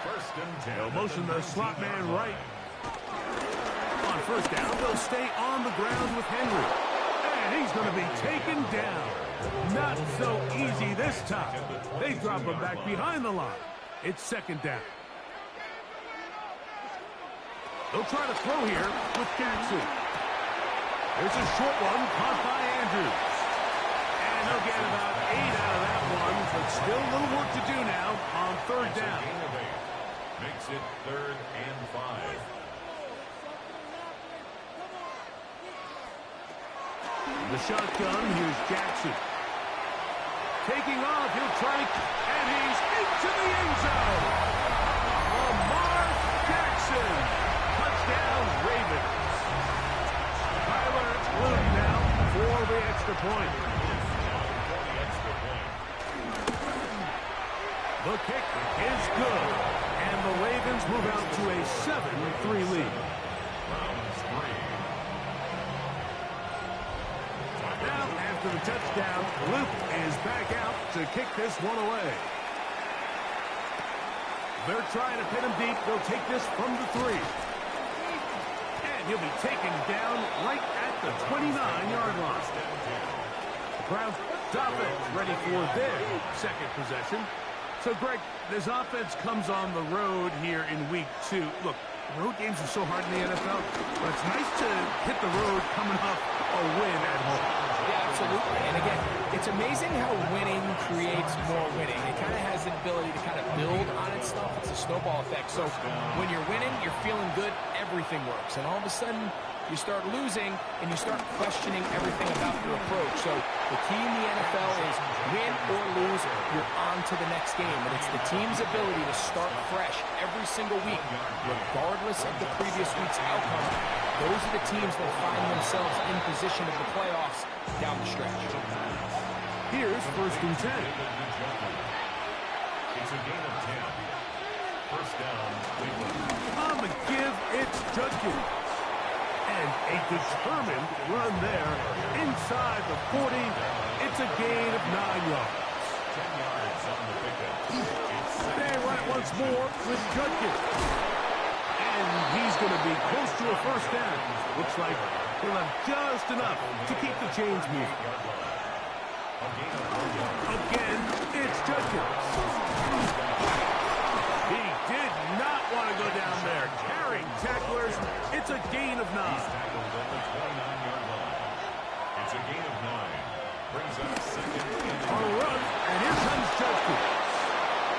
First and 10. They'll motion the slot man right. On first down, they'll stay on the ground with Henry. And he's going to be taken down. Not so easy this time. They drop him back behind the line. It's second down. They'll try to throw here with Jackson. There's a short one caught by Andrews. And they'll get about 8 out of that one, but still a little work to do now on third down. Makes it 3rd and 5. The shotgun, here's Jackson. Taking off, he'll try, and he's into the end zone. Lamar Jackson. Touchdown, Ravens. Tyler Loon now for the extra point. The kick is good, and the Ravens move out to a 7-3 lead. Now, after the touchdown, Luke is back out to kick this one away. They're trying to pin him deep. They'll take this from the 3. And he'll be taken down right at the 29-yard line. The Browns offense ready for their second possession. So, Greg, this offense comes on the road here in week 2. Look, road games are so hard in the NFL, but it's nice to hit the road coming off a win at home. Yeah, absolutely. And again, it's amazing how winning creates more winning. It kind of has the ability to kind of build on itself. It's a snowball effect. So when you're winning, you're feeling good, everything works. And all of a sudden, you start losing, and you start questioning everything about your approach. So the key in the NFL is win or lose, you're on to the next game. And it's the team's ability to start fresh every single week, regardless of the previous week's outcome. Those are the teams that find themselves in position of the playoffs down the stretch. Here's first and 10. It's a gain of 10. First down, Cleveland. On the give, it's Judkins. And a determined run there inside the 40. It's a gain of 9 yards. 10 yards on the pickup. They run it once more with Judkins. And he's going to be close to a first down. Looks like he'll have just enough to keep the chains moving. Again, it's Judkins. He did not want to go down there. Carrying tacklers, it's a gain of 9. Tackled at the 29-yard line. It's a gain of 9. Brings up second and On a run, and here comes Judkins.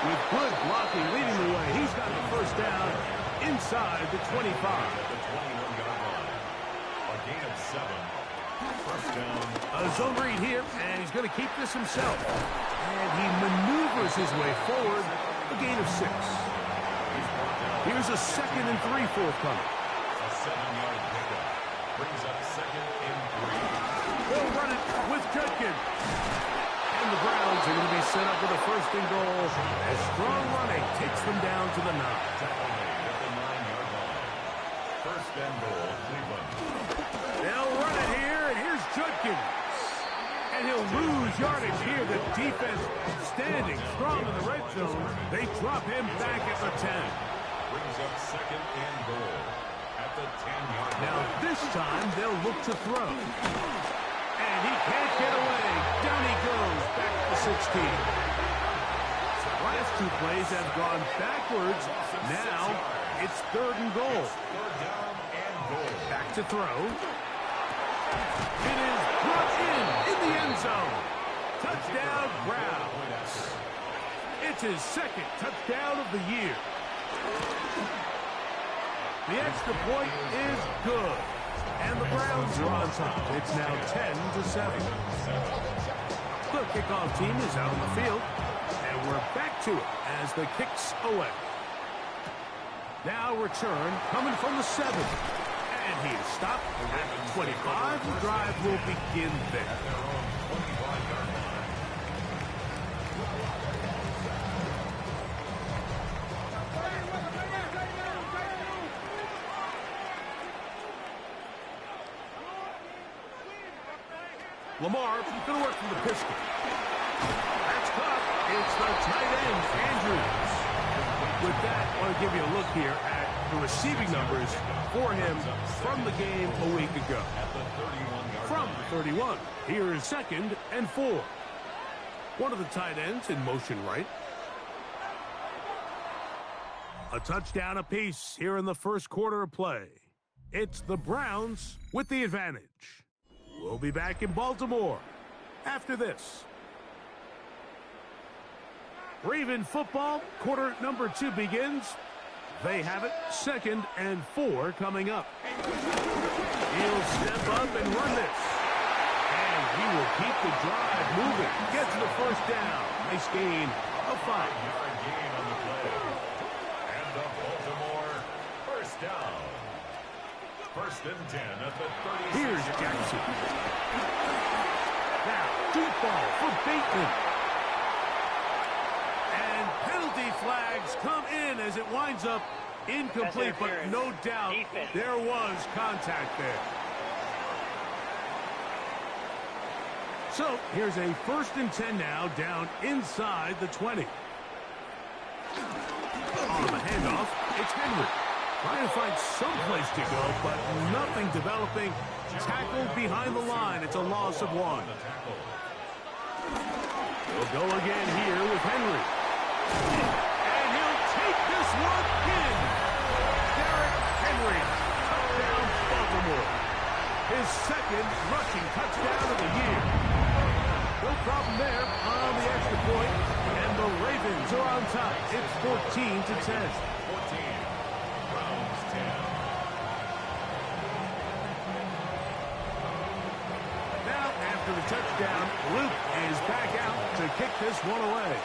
With good blocking leading the way, he's got the first down inside the 25. at the 21-yard line. A gain of 7. First down. A zone read here, and he's going to keep this himself. And he maneuvers his way forward, a gain of 6. Here's a 2nd and 3 forthcoming. A 7-yard pickup. Brings up second and 3. They'll run it with Judkins. And the Browns are going to be set up with a first and goal as strong running takes them down to the 9. Tackle made at the 9-yard line. First and goal, Cleveland. They'll run it here, and here's Judkins. And he'll lose yardage here. The defense standing strong in the red zone. They drop him back at the 10. Brings up second and goal at the 10-yard line. Now this time they'll look to throw. And he can't get away. Down he goes back to the 16. The last two plays have gone backwards. Now it's 3rd and goal. Third down and goal. Back to throw. It is brought in the end zone. Touchdown, Browns. It's his 2nd touchdown of the year. The extra point is good. And the Browns are on top. It's now 10-7. The kickoff team is out on the field. And we're back to it as the kick's away. Now return coming from the 7. And he is stopped at the 25. The drive will begin there. Lamar going to work from the pistol. That's caught. It's the tight end, Andrews. With that, I want to give you a look here at the receiving numbers for him from the game a week ago. From the 31, here is 2nd and 4. One of the tight ends in motion right. A touchdown apiece here in the first quarter of play. It's the Browns with the advantage. We'll be back in Baltimore after this. Raven football, quarter number 2 begins. They have it, 2nd and 4 coming up. He'll step up and run this. And he will keep the drive moving. Gets the first down. Nice gain of 5. 5-yard gain on the play. And the Baltimore first down. 1st and 10 at the 36. Here's Jackson. Now, deep ball for Bateman. And penalty flags come in as it winds up incomplete, but no doubt there was contact there. So, here's a 1st and 10 now, down inside the 20. On the handoff, it's Henry. Trying to find some place to go, but nothing developing. Tackled behind the line. It's a loss of 1. He'll go again here with Henry. And he'll take this one in. Derrick Henry. Touchdown, Baltimore. His 2nd rushing touchdown of the year. No problem there on the extra point. And the Ravens are on top. It's 14-10. 14. Browns 10. Now, after the touchdown, Luke is back out to kick this one away.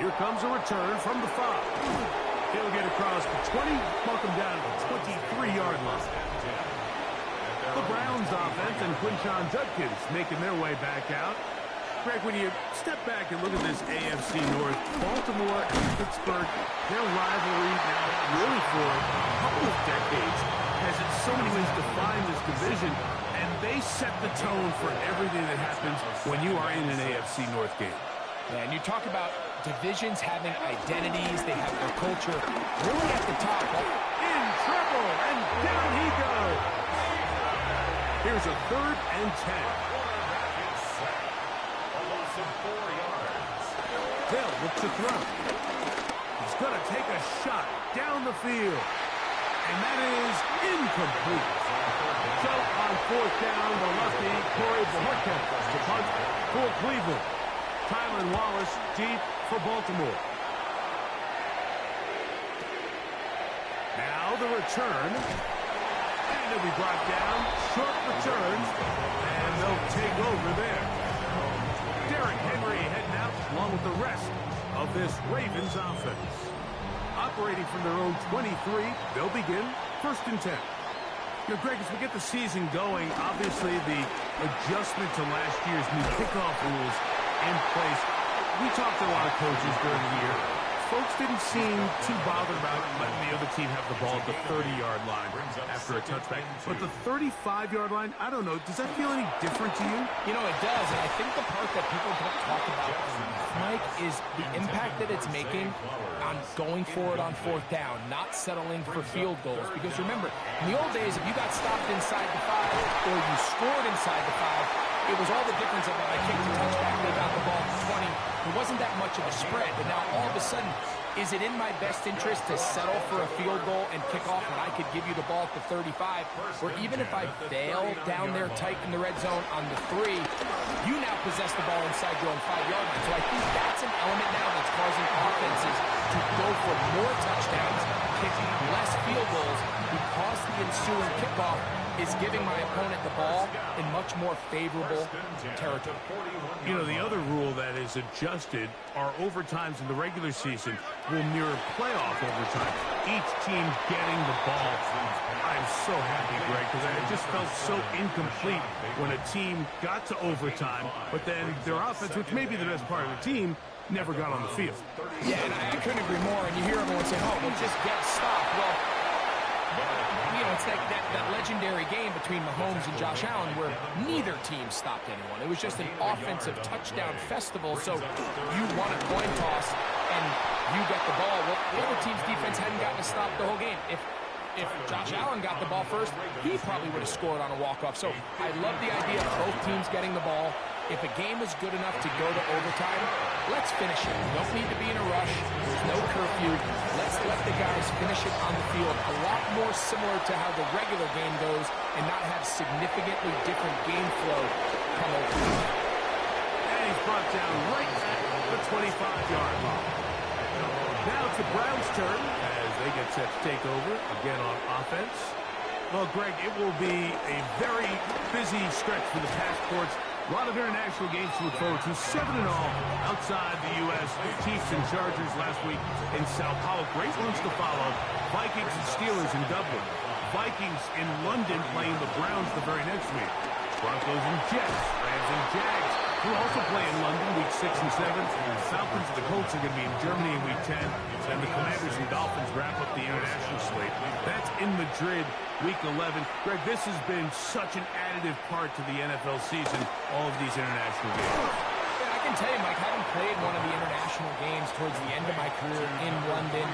Here comes a return from the 5. He'll get across the 20, mark him down at the 23-yard line. The Browns offense and Quinshon Judkins making their way back out. Greg, when you step back and look at this AFC North, Baltimore and Pittsburgh, their rivalry now really for a couple of decades has in so many ways defined this division, and they set the tone for everything that happens when you are in an AFC North game. And you talk about divisions having identities, they have their culture really at the top. In trouble, and down he goes. Here's a 3rd and 10. Of 4 yards. They'll look to throw. He's going to take a shot down the field. And that is incomplete. So on 4th down, the lefty, Corey Bojorquez to punt for Cleveland. Tylan Wallace deep for Baltimore. Now the return. And it'll be brought down. Short return. And they'll take over there. Derrick Henry heading out along with the rest of this Ravens offense. Operating from their own 23, they'll begin 1st and 10. You know, Greg, as we get the season going, obviously the adjustment to last year's new kickoff rules in place. We talked to a lot of coaches during the year. folks didn't seem too bothered about letting the other team have the ball at the 30-yard line after a touchback. But the 35-yard line, I don't know, does that feel any different to you? You know, it does, and I think the part that people don't talk about, Mike, is the impact that it's making on going for it on fourth down, not settling for field goals. Because remember, in the old days, if you got stopped inside the 5 or you scored inside the 5, it was all the difference of I kicked a touchback, they got the ball at 20. It wasn't that much of a spread, but now all of a sudden, is it in my best interest to settle for a field goal and kick off when I could give you the ball at the 35? Or even if I fail down there tight in the red zone on the 3, you now possess the ball inside your own 5-yard line. So I think that's an element now that's causing offenses to go for more touchdowns, kicking less field goals, because the ensuing kickoff is giving my opponent the ball in much more favorable territory. You know, the other rule that is adjusted are overtimes in the regular season will mirror playoff overtime. Each team getting the ball. I'm so happy, Greg, because I just felt so incomplete when a team got to overtime, but then their offense, which may be the best part of the team, never got on the field. Yeah, and I couldn't agree more. And you hear everyone say, oh, well, just get stopped. Well, you know, it's like that legendary game between Mahomes and Josh Allen where neither team stopped anyone. It was just an offensive touchdown festival. So you won a coin toss and you got the ball. Well, the other team's defense hadn't gotten a stop the whole game. If Josh Allen got the ball first, he probably would have scored on a walk-off. So I love the idea of both teams getting the ball. If a game is good enough to go to overtime, let's finish it. We don't need to be in a rush. There's no curfew. Let's let the guys finish it on the field. A lot more similar to how the regular game goes and not have significantly different game flow come over. And he's brought down right at the 25-yard line. Now it's the Browns' turn as they get set to take over again on offense. Well, Greg, it will be a very busy stretch for the passports. A lot of international games to look forward to. 7 in all outside the U.S. Chiefs and Chargers last week in Sao Paulo. Great ones to follow. Vikings and Steelers in Dublin. Vikings in London playing the Browns the very next week. Broncos and Jets. Rams and Jags, who also play in London week 6 and 7. Falcons and the Colts are going to be in Germany in week 10. And the Commanders and Dolphins wrap up the international slate. That's in Madrid week 11. Greg, this has been such an additive part to the NFL season, all of these international games. Yeah, I can tell you, Mike, having played one of the international games towards the end of my career in London,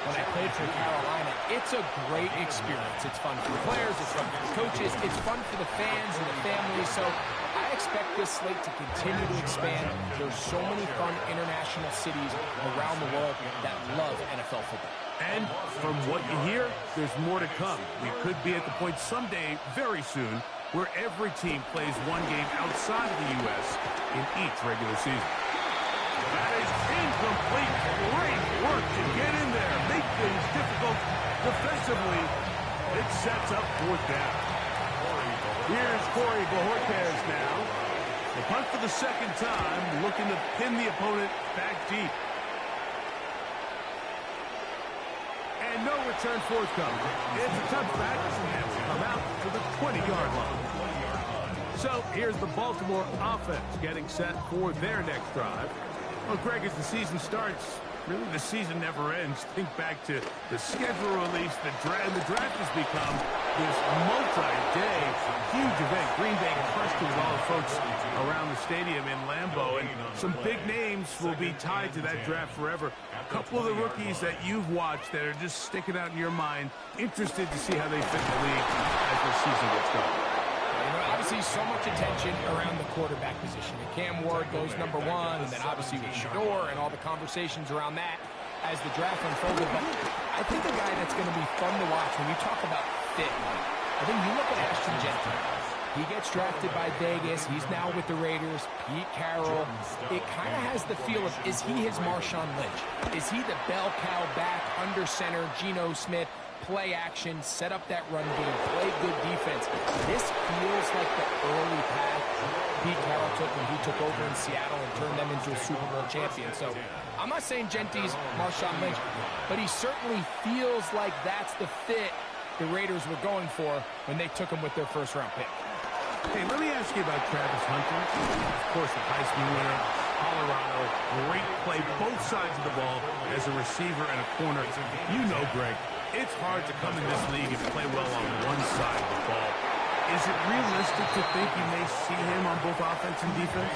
when I played for Carolina, it's a great experience. It's fun for the players, it's fun for the coaches, it's fun for the fans and the families. So I expect this slate to continue to expand. There's so many fun international cities around the world that love NFL football. And from what you hear, there's more to come. We could be at the point someday, very soon, where every team plays one game outside of the U.S. in each regular season. That is incomplete. Great work to get in there. Make things difficult defensively. It sets up fourth down. Here's Corey Bojorquez now. The punt for the second time, looking to pin the opponent back deep. And no return forthcoming. It's a touchback, and we come out to the 20-yard line. So here's the Baltimore offense getting set for their next drive. Well, Greg, as the season starts, really the season never ends. Think back to the schedule release, the draft. The draft has become this multi-day, huge event. Green Bay crushed it with all the folks around the stadium in Lambeau, and some big names will be tied to that draft forever. A couple of the rookies that you've watched that are just sticking out in your mind, interested to see how they fit the league as the season gets going. You know, obviously, so much attention around the quarterback position. And Cam Ward goes number 1, and then obviously with Shador and all the conversations around that as the draft unfolded. But I think the guy that's going to be fun to watch when you talk about fit, I think you look at Ashton Jenkins. He gets drafted by Vegas. He's now with the Raiders. Pete Carroll. It kind of has the feel of, is he his Marshawn Lynch? Is he the bell cow back, under center, Geno Smith, play action, set up that run game, play good defense? This feels like the early path Pete Carroll took when he took over in Seattle and turned them into a Super Bowl champion. So I'm not saying Genty's Marshawn Lynch, but he certainly feels like that's the fit the Raiders were going for when they took him with their first-round pick. Hey, let me ask you about Travis Hunter. Of course, the Heisman winner, Colorado, great play both sides of the ball as a receiver and a corner. You know, Greg, it's hard to come in this league and play well on one side of the ball. Is it realistic to think you may see him on both offense and defense?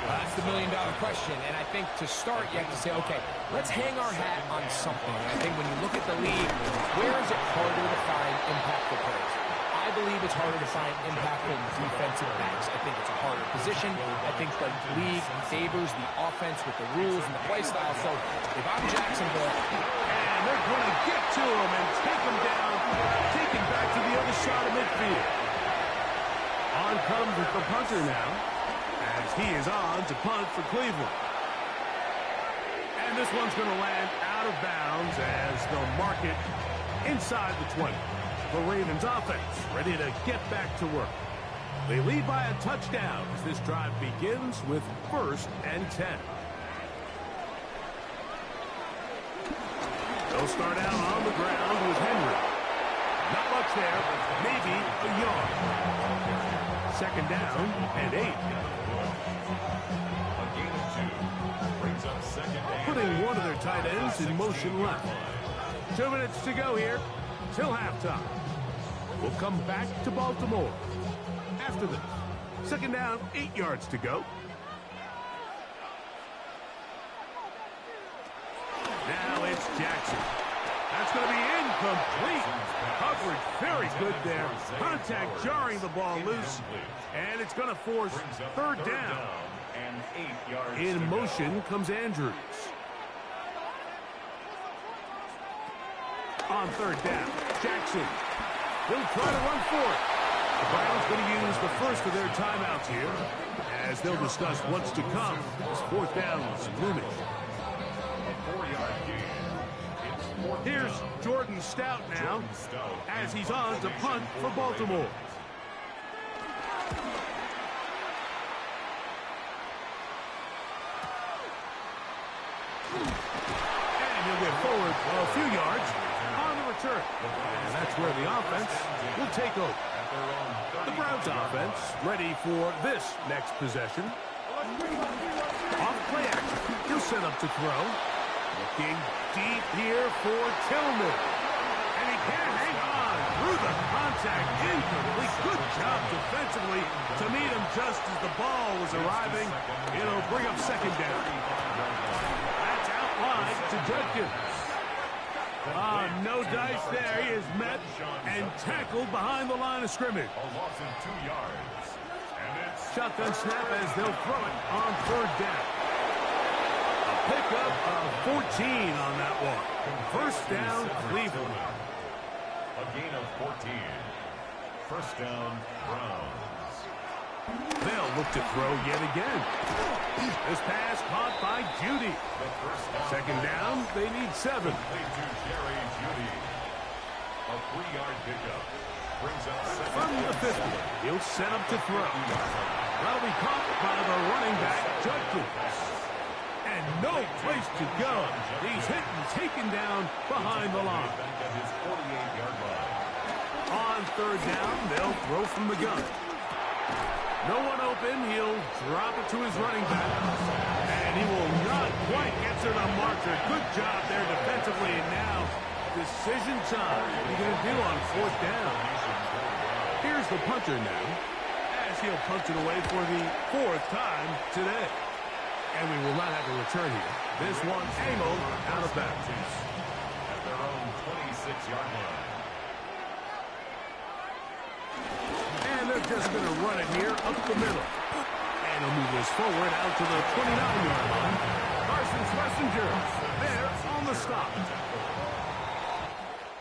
That's the million-dollar question, and I think to start, you have to say, okay, let's hang our hat on something. And I think when you look at the league, where is it harder to find impactful players? I believe it's harder to find impactful defensive backs. I think it's a harder position. I think the league favors the offense with the rules and the play style. So if I'm Jacksonville, and they're going to get to him and take him down, take him back to the other side of midfield. On comes the punter now, as he is on to punt for Cleveland. And this one's going to land out of bounds as they'll mark it inside the 20. The Ravens offense ready to get back to work. They lead by a touchdown as this drive begins with 1st and 10. They'll start out on the ground with Henry. Not much there, maybe a yard. 2nd down and 8. A gain of 2 brings up 2nd and Putting one of their tight ends in motion left. 2 minutes to go here till halftime. We'll come back to Baltimore after this. 2nd down, 8 yards to go. Now it's Jackson. That's going to be incomplete. Coverage very good there. Contact jarring the ball loose. And it's going to force 3rd down. and 8 yards. In motion comes Andrews. On 3rd down, Jackson. He'll try to run for it. The Browns going to use the first of their timeouts here as they'll discuss what's to come as 4th down is looming. A 4-yard gain. It's 4th Here's down. Jordan Stout now as he's on to punt for Baltimore. And he'll get forward a few yards on the return. And that's where the offense will take over. The Browns offense ready for this next possession. Off play action. He'll set up to throw. Looking deep here for Tillman. And he can't hang on through the contact. Incomplete. Good job defensively to meet him just as the ball was arriving. It'll bring up 2nd down. That's out wide to Judkins. No dice there. He is met and tackled behind the line of scrimmage. A loss of 2 yards. And it's Shotgun snap as they'll throw it on 3rd down. A pickup of 14 on that one. 1st down, Cleveland. a gain of 14. 1st down, Browns. They'll look to throw yet again. This pass caught by Judy. The 1st down. 2nd down, they need 7. Played to Jerry Judy. A 3-yard pickup. Brings up 2nd From the 50, he'll set up to throw. That'll be caught by the running back, Judkins. And no place to go. He's hit and taken down behind the line. Back at his 48-yard line. On 3rd down, they'll throw from the gun. No one open. He'll drop it to his running back. And he will not quite get to the marker. Good job there defensively. And now, decision time. What are you going to do on 4th down? Here's the punter now, as he'll punch it away for the 4th time today. And we will not have a return here. This one angled out of bounds. At their own 26-yard line. And they're just going to run it here up the middle. And he'll move this forward out to the 29-yard line. Carson Schlesinger there on the stop.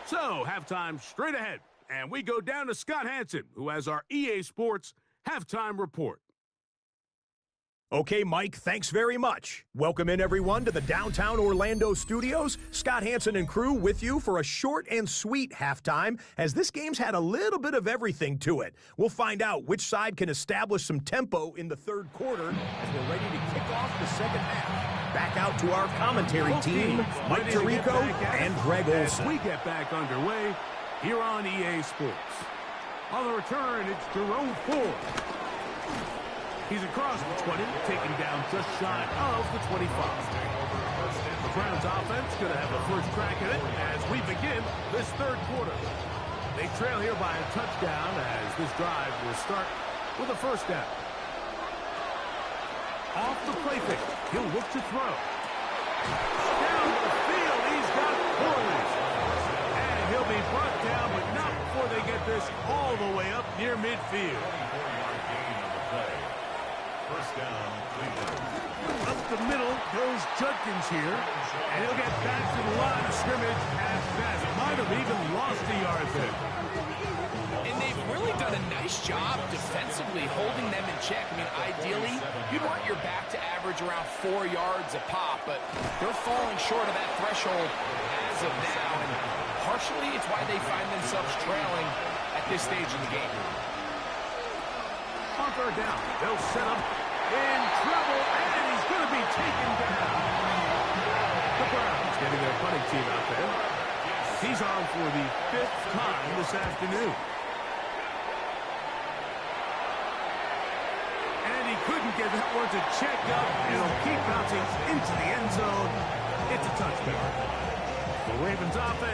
So, halftime straight ahead. And we go down to Scott Hansen, who has our EA Sports halftime report. Okay, Mike, thanks very much. Welcome in, everyone, to the downtown Orlando studios. Scott Hansen and crew with you for a short and sweet halftime, as this game's had a little bit of everything to it. We'll find out which side can establish some tempo in the 3rd quarter as we're ready to kick off the 2nd half. Back out to our commentary team, Mike Tirico and Greg Olson. As we get back underway here on EA Sports. On the return, it's Jerome Ford. He's across the 20, taken down just shy of the 25. The Browns offense going to have the first crack at it as we begin this third quarter. They trail here by a touchdown as this drive will start with a first down. Off the play fake, he'll look to throw. Down the field, he's got Corliss. And he'll be brought down, but not before they get this all the way up near midfield. First down, Cleveland. Up the middle goes Judkins here. And he'll get back to the line of scrimmage as fast. Might have even lost a yard there. And they've really done a nice job defensively holding them in check. I mean, ideally, you'd want your back to average around 4 yards a pop, but they're falling short of that threshold as of now. And partially, it's why they find themselves trailing at this stage in the game. On third down, they'll set him in trouble, and he's going to be taken down. The Browns getting their punting team out there. He's on for the 5th time this afternoon. And he couldn't get that one to check up. It'll keep bouncing into the end zone. It's a touchdown. The Ravens offense